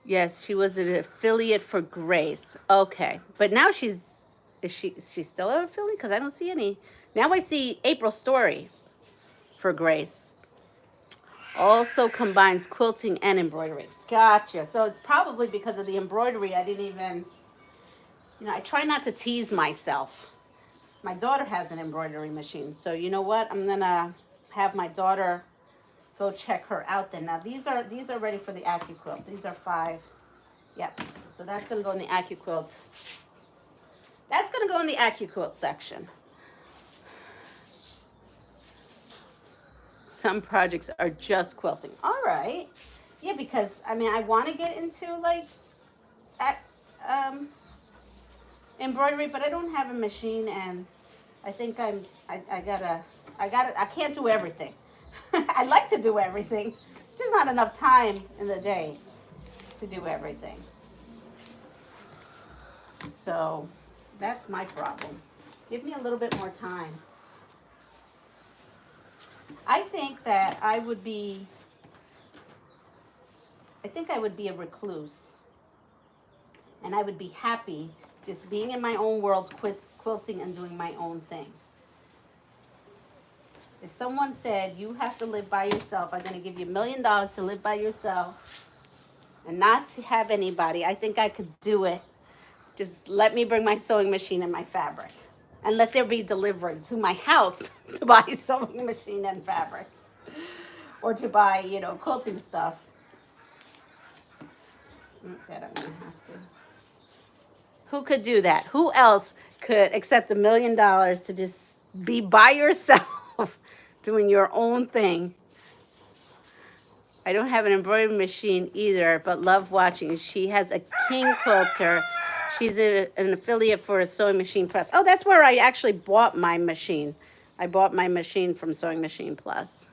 Yes, she was an affiliate for Grace. Okay, but now is she still an affiliate? Because I don't see any. Now I see April Story for Grace. Also combines quilting and embroidery. Gotcha. So it's probably because of the embroidery I didn't even, I try not to tease myself. My daughter has an embroidery machine. So you know what? I'm going to have my daughter go check her out then. Now these are ready for the AccuQuilt. These are 5. Yep. So that's going to go in the AccuQuilt. That's going to go in the AccuQuilt section. Some projects are just quilting. All right. Yeah, because I want to get into like embroidery, but I don't have a machine, and I think I can't do everything. I like to do everything. There's just not enough time in the day to do everything. So that's my problem. Give me a little bit more time. I think that I would be a recluse. And I would be happy just being in my own world, quilting and doing my own thing. If someone said, you have to live by yourself, I'm going to give you $1 million to live by yourself and not have anybody, I think I could do it. Just let me bring my sewing machine and my fabric. And let there be delivery to my house to buy a sewing machine and fabric. Or to buy, quilting stuff. That I'm going to have to. Who could do that? Who else could accept $1 million to just be by yourself doing your own thing? I don't have an embroidery machine either, but love watching. She has a king quilter. She's an affiliate for a sewing machine plus. Oh, that's where I actually bought my machine. I bought my machine from Sewing Machine Plus.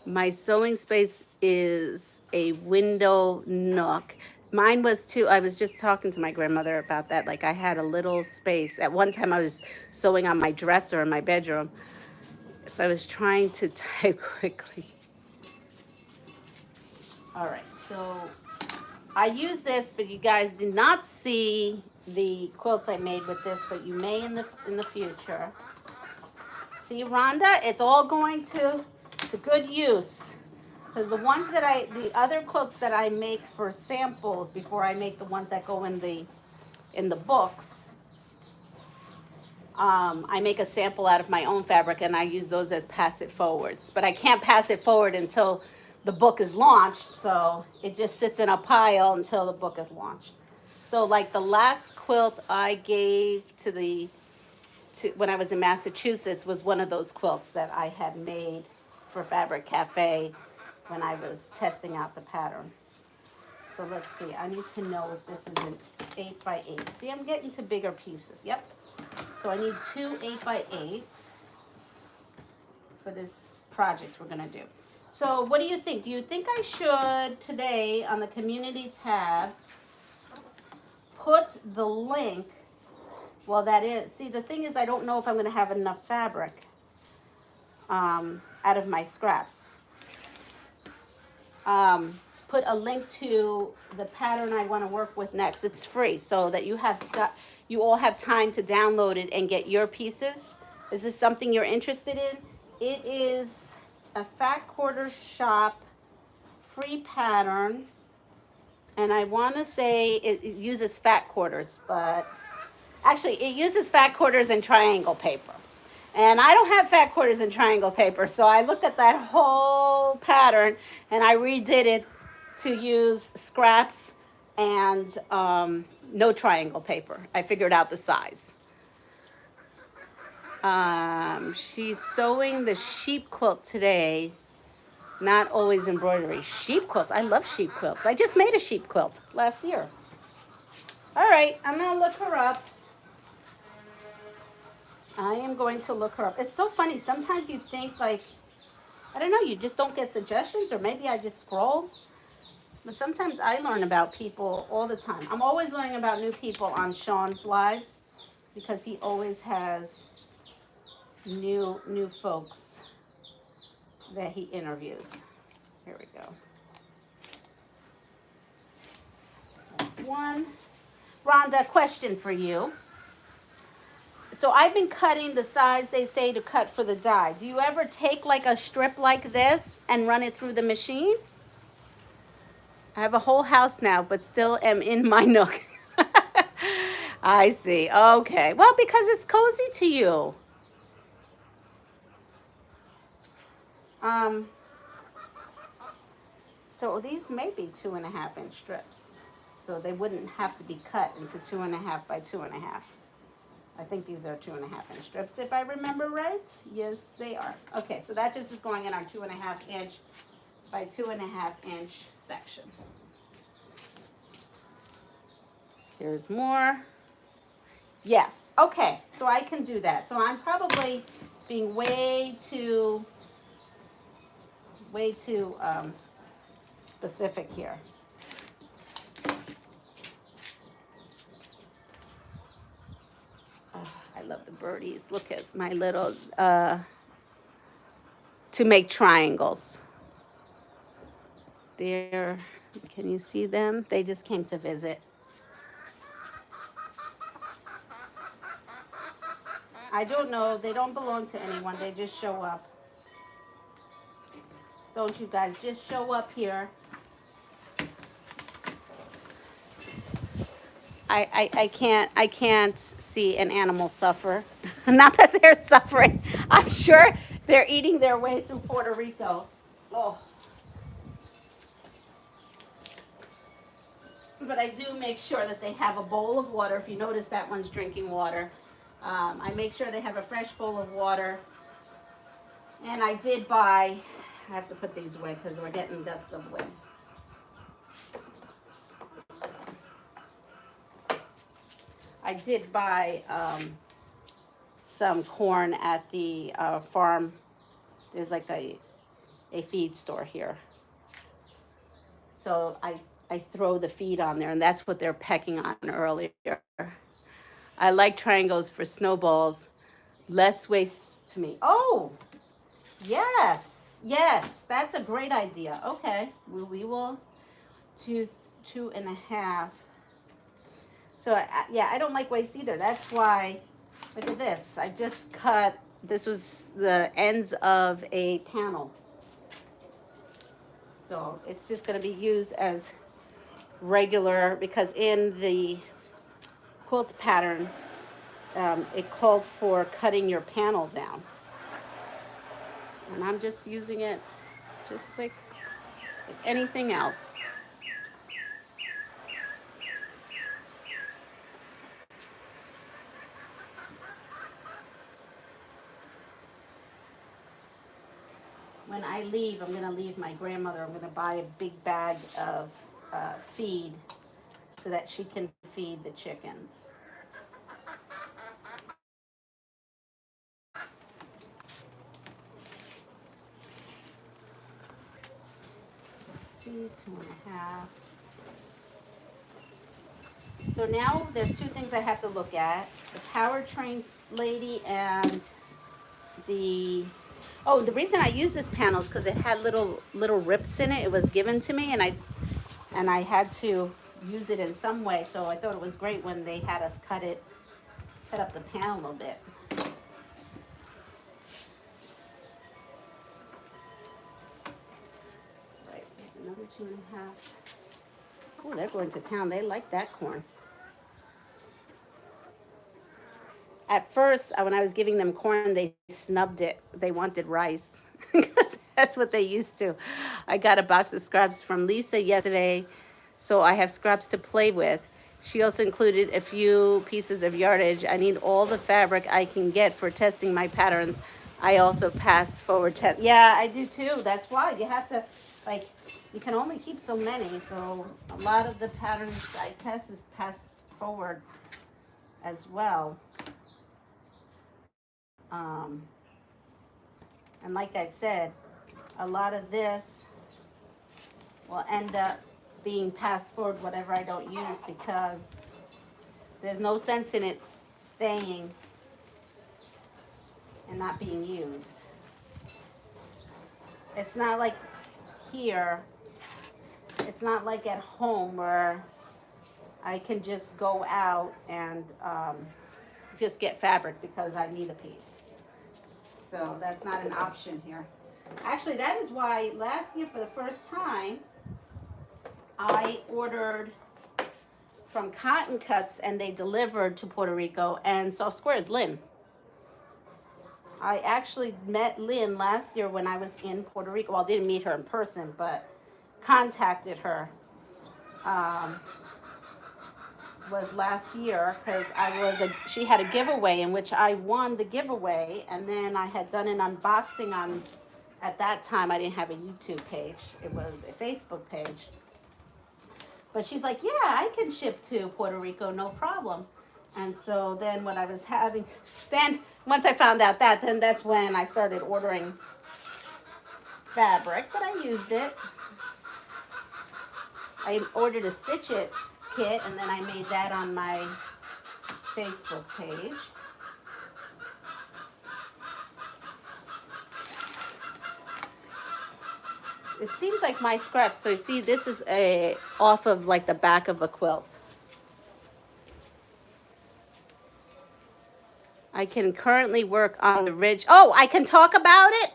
My sewing space is a window nook. Mine was too. I was just talking to my grandmother about that. Like I had a little space. At one time I was sewing on my dresser in my bedroom. So I was trying to type quickly. All right, so I use this, but you guys did not see the quilts I made with this, but you may in the future. See, Rhonda, it's all going to good use. Because the other quilts that I make for samples before I make the ones that go in the books, I make a sample out of my own fabric and I use those as pass it forwards. But I can't pass it forward until the book is launched, so it just sits in a pile until the book is launched. So like the last quilt I gave to when I was in Massachusetts was one of those quilts that I had made for Fabric Cafe when I was testing out the pattern. So let's see, I need to know if this is an 8 by 8. See, I'm getting to bigger pieces. Yep. So I need 2 8 by 8s for this project we're gonna do. So what do you think? Do you think I should today on the community tab put the link? Well, that is, see, the thing is I don't know if I'm gonna have enough fabric out of my scraps. Put a link to the pattern I want to work with next. It's free, so that you all have time to download it and get your pieces. Is this something you're interested in? It is a fat quarter shop free pattern, and I want to say it uses fat quarters, but actually it uses fat quarters and triangle paper. And I don't have fat quarters and triangle paper, so I looked at that whole pattern and I redid it to use scraps and no triangle paper. I figured out the size. She's sewing the sheep quilt today, not always embroidery. Sheep quilts, I love sheep quilts. I just made a sheep quilt last year. All right, I'm gonna look her up. I am going to look her up. It's so funny, sometimes you think like, I don't know, you just don't get suggestions, or maybe I just scroll. But sometimes I learn about people all the time. I'm always learning about new people on Sean's lives because he always has new folks that he interviews. Here we go. One. Rhonda, question for you. So I've been cutting the size they say to cut for the die. Do you ever take like a strip like this and run it through the machine? I have a whole house now, but still am in my nook. I see. Okay. Well, because it's cozy to you. So these may be 2.5 inch strips. So they wouldn't have to be cut into 2.5 by 2.5. I think these are 2.5 inch strips, if I remember right. Yes, they are. Okay, so that just is going in our 2.5 inch by 2.5 inch section. Here's more. Yes. Okay, so I can do that. So I'm probably being way too specific here. Oh, I love the birdies. Look at my little, to make triangles. There, can you see them? They just came to visit. I don't know, they don't belong to anyone, they just show up. Don't you guys just show up here. I can't see an animal suffer. Not that they're suffering. I'm sure they're eating their way through Puerto Rico. Oh. But I do make sure that they have a bowl of water. If you notice, that one's drinking water. I make sure they have a fresh bowl of water. And I did buy, I have to put these away because we're getting gusts of wind. I did buy some corn at the farm. There's like a feed store here. So I throw the feed on there, and that's what they're pecking on earlier. I like triangles for snowballs. Less waste to me. Oh, yes, that's a great idea. Okay, we will 2.5. So yeah, I don't like waste either. That's why, look at this. I just cut, this was the ends of a panel. So it's just going to be used as regular, because in the quilt pattern, it called for cutting your panel down. And I'm just using it just like anything else. when I leave, I'm gonna leave my grandmother. I'm gonna buy a big bag of feed so that she can feed the chickens. Let's see, 2.5. So now there's two things I have to look at: the powertrain lady and the the reason I use this panel is because it had little rips in it. It was given to me, and I had to use it in some way. So I thought it was great when they had us cut up the panel a little bit. Right, another 2.5. Oh, they're going to town. They like that corn. At first, when I was giving them corn, they snubbed it. They wanted rice because that's what they used to. I got a box of scraps from Lisa yesterday, so I have scraps to play with. She also included a few pieces of yardage. I need all the fabric I can get for testing my patterns. I also pass forward test. Yeah, I do too. That's why you have to, like, you can only keep so many. So a lot of the patterns I test is passed forward as well. And like I said, a lot of this will end up being passed forward, whatever I don't use, because there's no sense in it staying and not being used. It's not like here, it's not like at home where I can just go out and just get fabric because I need a piece. So that's not an option here. Actually, that is why last year for the first time, I ordered from Cotton Cuts and they delivered to Puerto Rico, and Soft Square is Lynn. I actually met Lynn last year when I was in Puerto Rico. Well, I didn't meet her in person, but contacted her. Was last year because she had a giveaway in which I won the giveaway, and then I had done an unboxing on. At that time, I didn't have a YouTube page; it was a Facebook page. But she's like, "Yeah, I can ship to Puerto Rico, no problem." And so then, what I was having, then once I found out that, then that's when I started ordering fabric. But I used it. I ordered a Stitch It kit, and then I made that on my Facebook page. It seems like my scraps, so you see this is off of like the back of a quilt. I can currently work on the ridge. Oh, I can talk about it?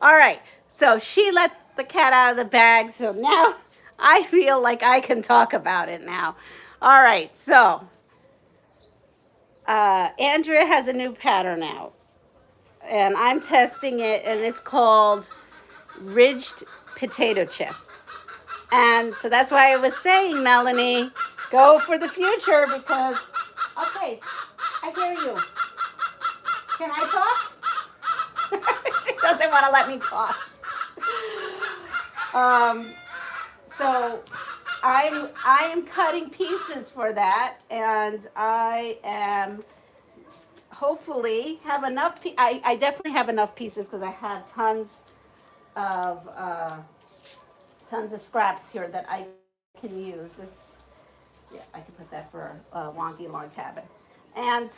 All right, so she let the cat out of the bag, so now I feel like I can talk about it now. All right, so Andrea has a new pattern out, and I'm testing it, and it's called Ridged Potato Chip. And so that's why I was saying, Melanie, go for the future because, okay, I hear you. Can I talk? She doesn't want to let me talk. So I am cutting pieces for that, and I am hopefully have enough. I definitely have enough pieces because I have tons of scraps here that I can use. This, yeah, I can put that for a wonky log cabin, and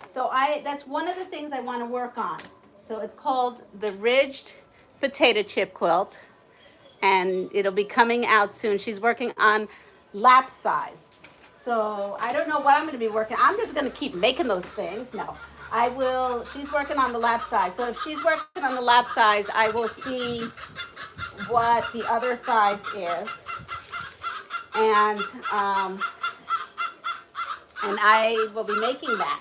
so that's one of the things I want to work on. So it's called the Ridged Potato Chip Quilt, and it'll be coming out soon. She's working on lap size. So I don't know what I'm going to be working. I'm just going to keep making those things. No, I will. She's working on the lap size. So if she's working on the lap size, I will see what the other size is. And I will be making that.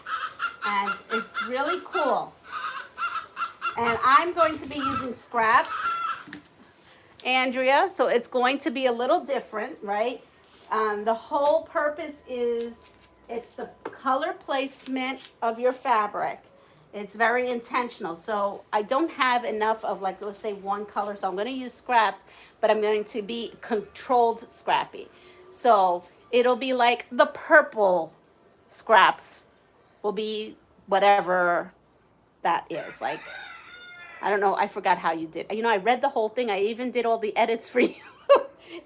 And it's really cool. And I'm going to be using scraps, Andrea, so it's going to be a little different, right? The whole purpose is it's the color placement of your fabric. It's very intentional. So I don't have enough of, like, let's say one color. So I'm going to use scraps, but I'm going to be controlled scrappy. So it'll be like the purple scraps will be whatever that is. Like, I don't know. I forgot how you did. You know, I read the whole thing. I even did all the edits for you.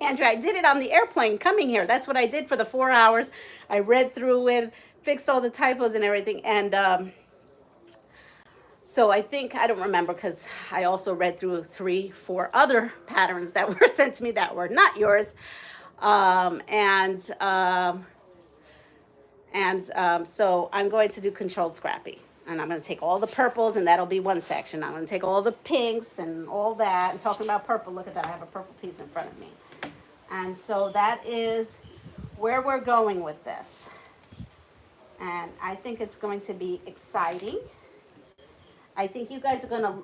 Andrew, I did it on the airplane coming here. That's what I did for the 4 hours. I read through it, fixed all the typos and everything. And so I think, I don't remember because I also read through 3-4 other patterns that were sent to me that were not yours. So I'm going to do controlled scrappy. And I'm going to take all the purples, and that'll be one section. I'm going to take all the pinks and all that. And talking about purple, look at that. I have a purple piece in front of me. And so that is where we're going with this. And I think it's going to be exciting. I think you guys are going to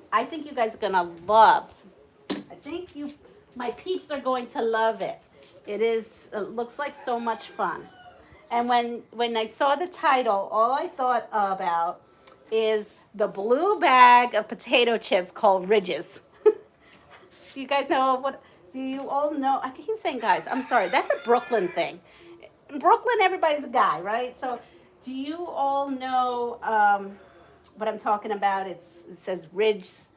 love. My peeps are going to love it. It looks like so much fun. And when I saw the title, all I thought about is the blue bag of potato chips called Ridges. Do you guys know what? Do you all know? I keep saying guys. I'm sorry. That's a Brooklyn thing. In Brooklyn, everybody's a guy, right? So do you all know what I'm talking about? It says ridged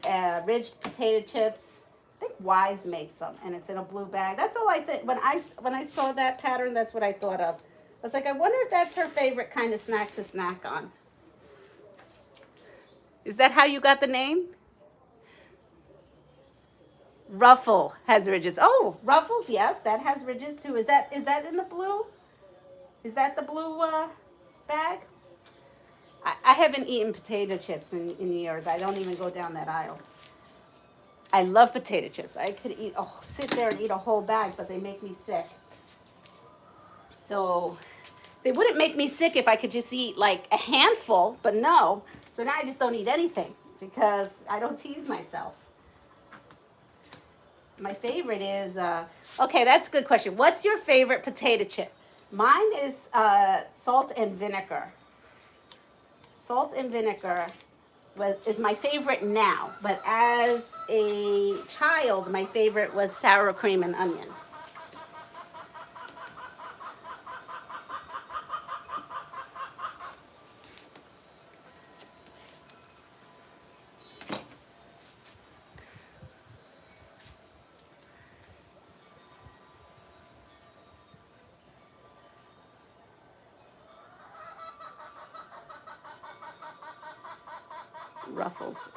potato chips. I think Wise makes them, and it's in a blue bag. That's all I think. When I saw that pattern, that's what I thought of. I was like, I wonder if that's her favorite kind of snack to snack on. Is that how you got the name? Ruffle has ridges. Oh, Ruffles, yes, that has ridges too. Is that in the blue? Is that the blue bag? I haven't eaten potato chips in years. I don't even go down that aisle. I love potato chips. I could sit there and eat a whole bag, but they make me sick. So they wouldn't make me sick if I could just eat like a handful, but no. So now I just don't eat anything because I don't tease myself. My favorite is, okay, that's a good question. What's your favorite potato chip? Mine is salt and vinegar. Salt and vinegar is my favorite now, but as a child, my favorite was sour cream and onion.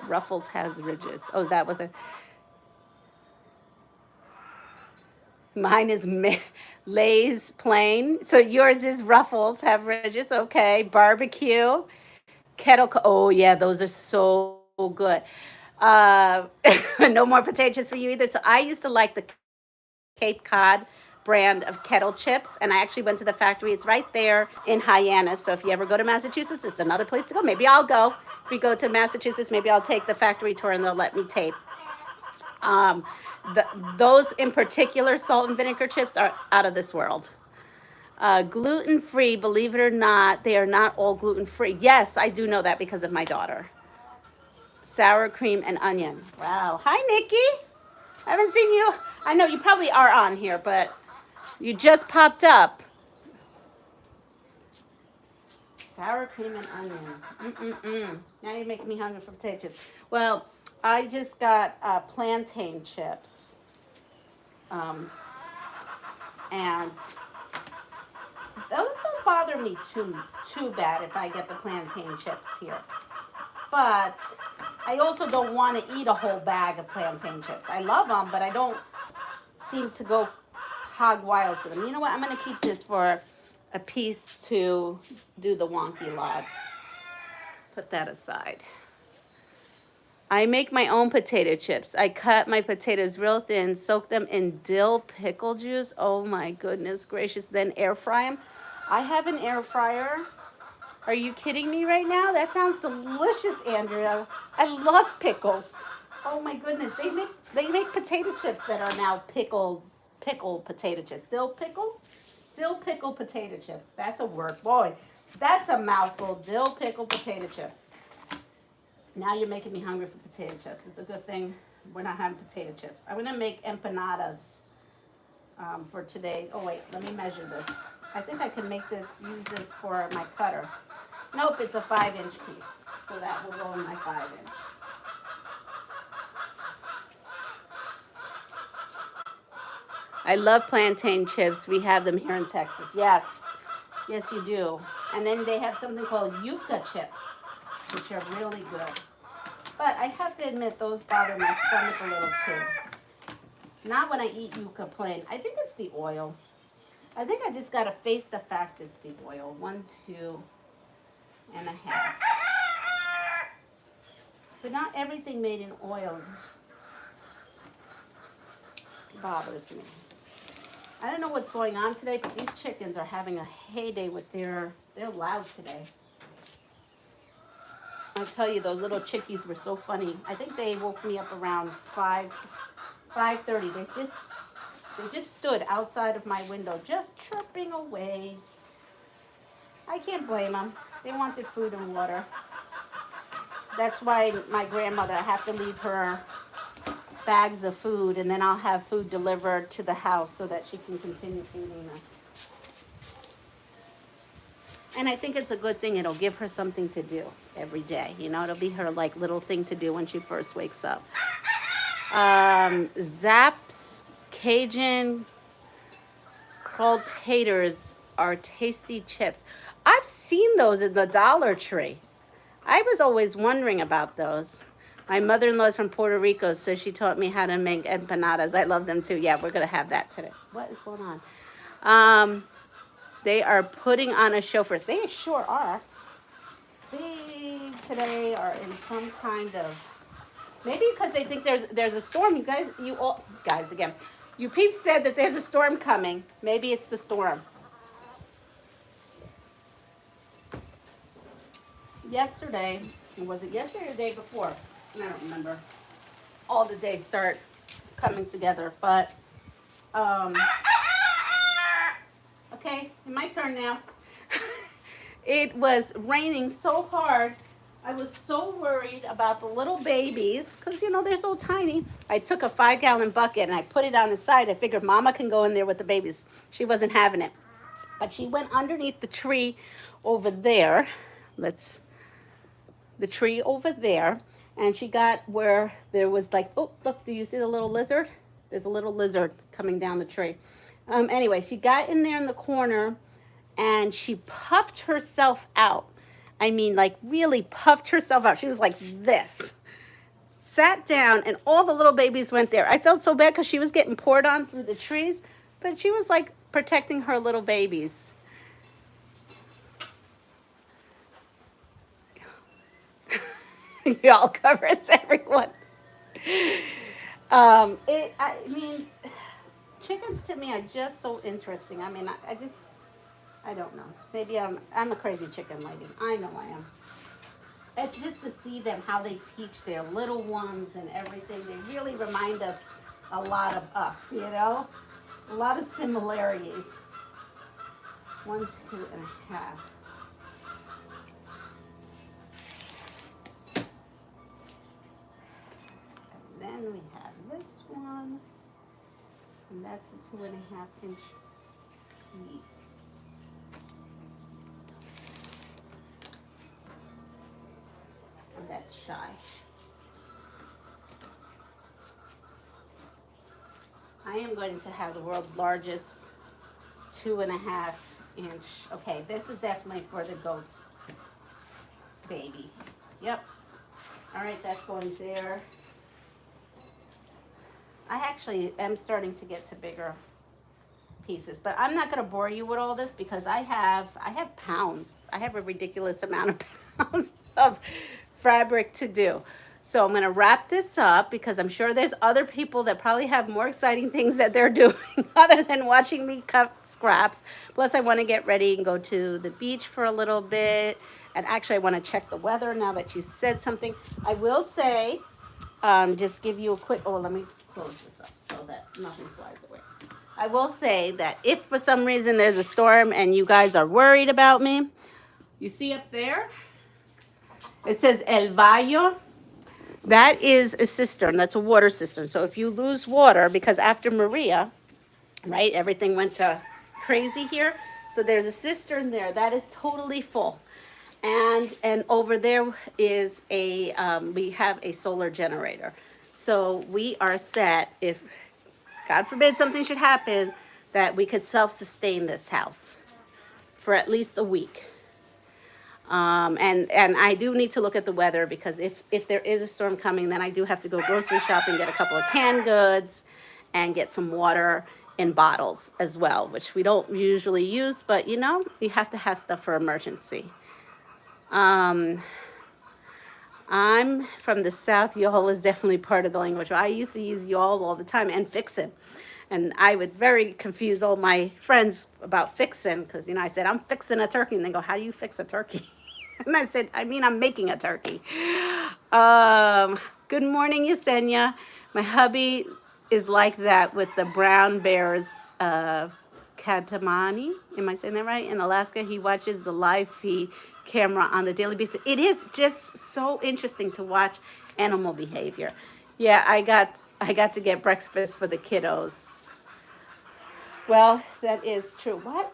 Ruffles has ridges. Oh, is that what mine is Lay's plain. So yours is Ruffles have ridges. Okay. Barbecue. Oh yeah, those are so good. No more potato chips for you either. So I used to like the Cape Cod brand of kettle chips, and I actually went to the factory. It's right there in Hyannis. So if you ever go to Massachusetts, it's another place to go. Maybe I'll go. If we go to Massachusetts, maybe I'll take the factory tour and they'll let me tape. Those in particular, salt and vinegar chips, are out of this world. Gluten-free, believe it or not, they are not all gluten-free. Yes, I do know that because of my daughter. Sour cream and onion. Wow. Hi, Nikki. I haven't seen you. I know you probably are on here, but you just popped up. Sour cream and onion. Now you're making me hungry for potato chips. Well, I just got plantain chips. And those don't bother me too bad if I get the plantain chips here. But I also don't want to eat a whole bag of plantain chips. I love them, but I don't seem to go hog wild for them. You know what? I'm going to keep this for a piece to do the wonky log. Put that aside. I make my own potato chips. I cut my potatoes real thin, soak them in dill pickle juice. Oh my goodness gracious. Then air fry them. I have an air fryer. Are you kidding me right now? That sounds delicious, Andrea. I love pickles. Oh my goodness. They make potato chips that are now pickled potato chips. Dill pickle potato chips. That's a word. Boy, that's a mouthful. Dill pickle potato chips. Now you're making me hungry for potato chips. It's a good thing we're not having potato chips. I'm gonna make empanadas for today. Oh wait, let me measure this. I think I can make this, use this for my cutter. Nope, it's a 5-inch piece. So that will go in my 5-inch. I love plantain chips. We have them here in Texas. Yes. Yes, you do. And then they have something called yuca chips, which are really good. But I have to admit, those bother my stomach a little too. Not when I eat yuca plain. I think it's the oil. I think I just got to face the fact it's the oil. 1, 2 and a half. But not everything made in oil bothers me. I don't know what's going on today, but these chickens are having a heyday with they're loud today. I'll tell you, those little chickies were so funny. I think they woke me up around 5:30. They just stood outside of my window, just chirping away. I can't blame them. They wanted food and water. That's why my grandmother, I have to leave her bags of food, and then I'll have food delivered to the house so that she can continue feeding them. And I think it's a good thing. It'll give her something to do every day. You know, it'll be her like little thing to do when she first wakes up. Zapp's Cajun curled taters are tasty chips. I've seen those in the Dollar Tree. I was always wondering about those. My mother-in-law is from Puerto Rico, so she taught me how to make empanadas. I love them too. Yeah, we're going to have that today. What is going on? They are putting on a show for us. They sure are. They today are in some kind of, maybe because they think there's a storm. You peeps said that there's a storm coming. Maybe it's the storm. Yesterday, was it yesterday or the day before? I don't remember. All the days start coming together, but okay, my turn now. It was raining so hard. I was so worried about the little babies because, you know, they're so tiny. I took a 5-gallon bucket and I put it on the side. I figured Mama can go in there with the babies. She wasn't having it. But she went underneath the tree over there. The tree over there. And she got where there was like, oh, look, do you see the little lizard? There's a little lizard coming down the tree. Anyway, she got in there in the corner and she puffed herself out. I mean, like really puffed herself out. She was like this. Sat down and all the little babies went there. I felt so bad because she was getting poured on through the trees, but she was like protecting her little babies. Y'all covers everyone. I mean, chickens to me are just so interesting. I mean, I don't know. Maybe I'm a crazy chicken lady. I know I am. It's just to see them, how they teach their little ones and everything. They really remind us a lot of us, you know? A lot of similarities. 1, 2 and a half. Then we have this one, and that's a 2.5-inch piece. And that's shy. I am going to have the world's largest 2.5-inch. Okay, this is definitely for the goat baby. Yep. All right, that's going there. I actually am starting to get to bigger pieces, but I'm not going to bore you with all this because I have pounds. I have a ridiculous amount of pounds of fabric to do. So I'm going to wrap this up because I'm sure there's other people that probably have more exciting things that they're doing other than watching me cut scraps. Plus I want to get ready and go to the beach for a little bit. And actually I want to check the weather now that you said something. I will say, just give you a quick, oh, let me close this up so that nothing flies away. I will say that if for some reason there's a storm and you guys are worried about me, you see up there, it says El Valle. That is a cistern. That's a water cistern. So if you lose water, because after Maria, right, everything went to crazy here. So there's a cistern there that is totally full. And over there is we have a solar generator. So we are set if, God forbid, something should happen, that we could self-sustain this house for at least a week. And I do need to look at the weather, because if there is a storm coming, then I do have to go grocery shopping, get a couple of canned goods, and get some water in bottles as well, which we don't usually use, but you know, we have to have stuff for emergency. I'm from the South. Y'all is definitely part of the language. I used to use y'all all the time, and fixin'. And I would very confuse all my friends about fixin', because, you know, I said, I'm fixing a turkey. And they go, how do you fix a turkey? And I said, I mean, I'm making a turkey. Good morning, Yesenia. My hubby is like that with the brown bears, Katamani. Am I saying that right? In Alaska, he watches the live feed camera on the daily basis. It is just so interesting to watch animal behavior. Yeah, I got to get breakfast for the kiddos. Well, that is true. What?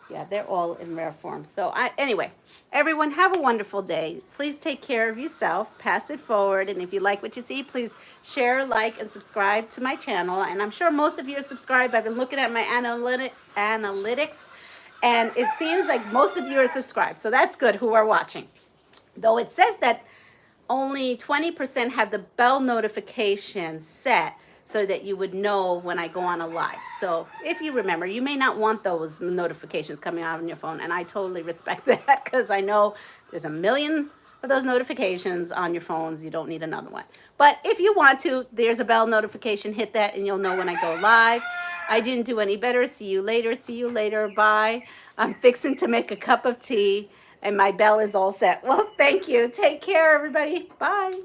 Yeah, they're all in rare form. So anyway, everyone have a wonderful day. Please take care of yourself. Pass it forward. And if you like what you see, please share, like, and subscribe to my channel. And I'm sure most of you are subscribed. I've been looking at my analytics, and it seems like most of you are subscribed. So that's good, who are watching. Though it says that only 20% have the bell notification set, so that you would know when I go on a live. So if you remember, you may not want those notifications coming out on your phone, and I totally respect that, because I know there's a million of those notifications on your phones. You don't need another one. But if you want to, there's a bell notification. Hit that and you'll know when I go live. I didn't do any better. See you later. See you later. Bye. I'm fixing to make a cup of tea, and my bell is all set. Well, thank you. Take care, everybody. Bye.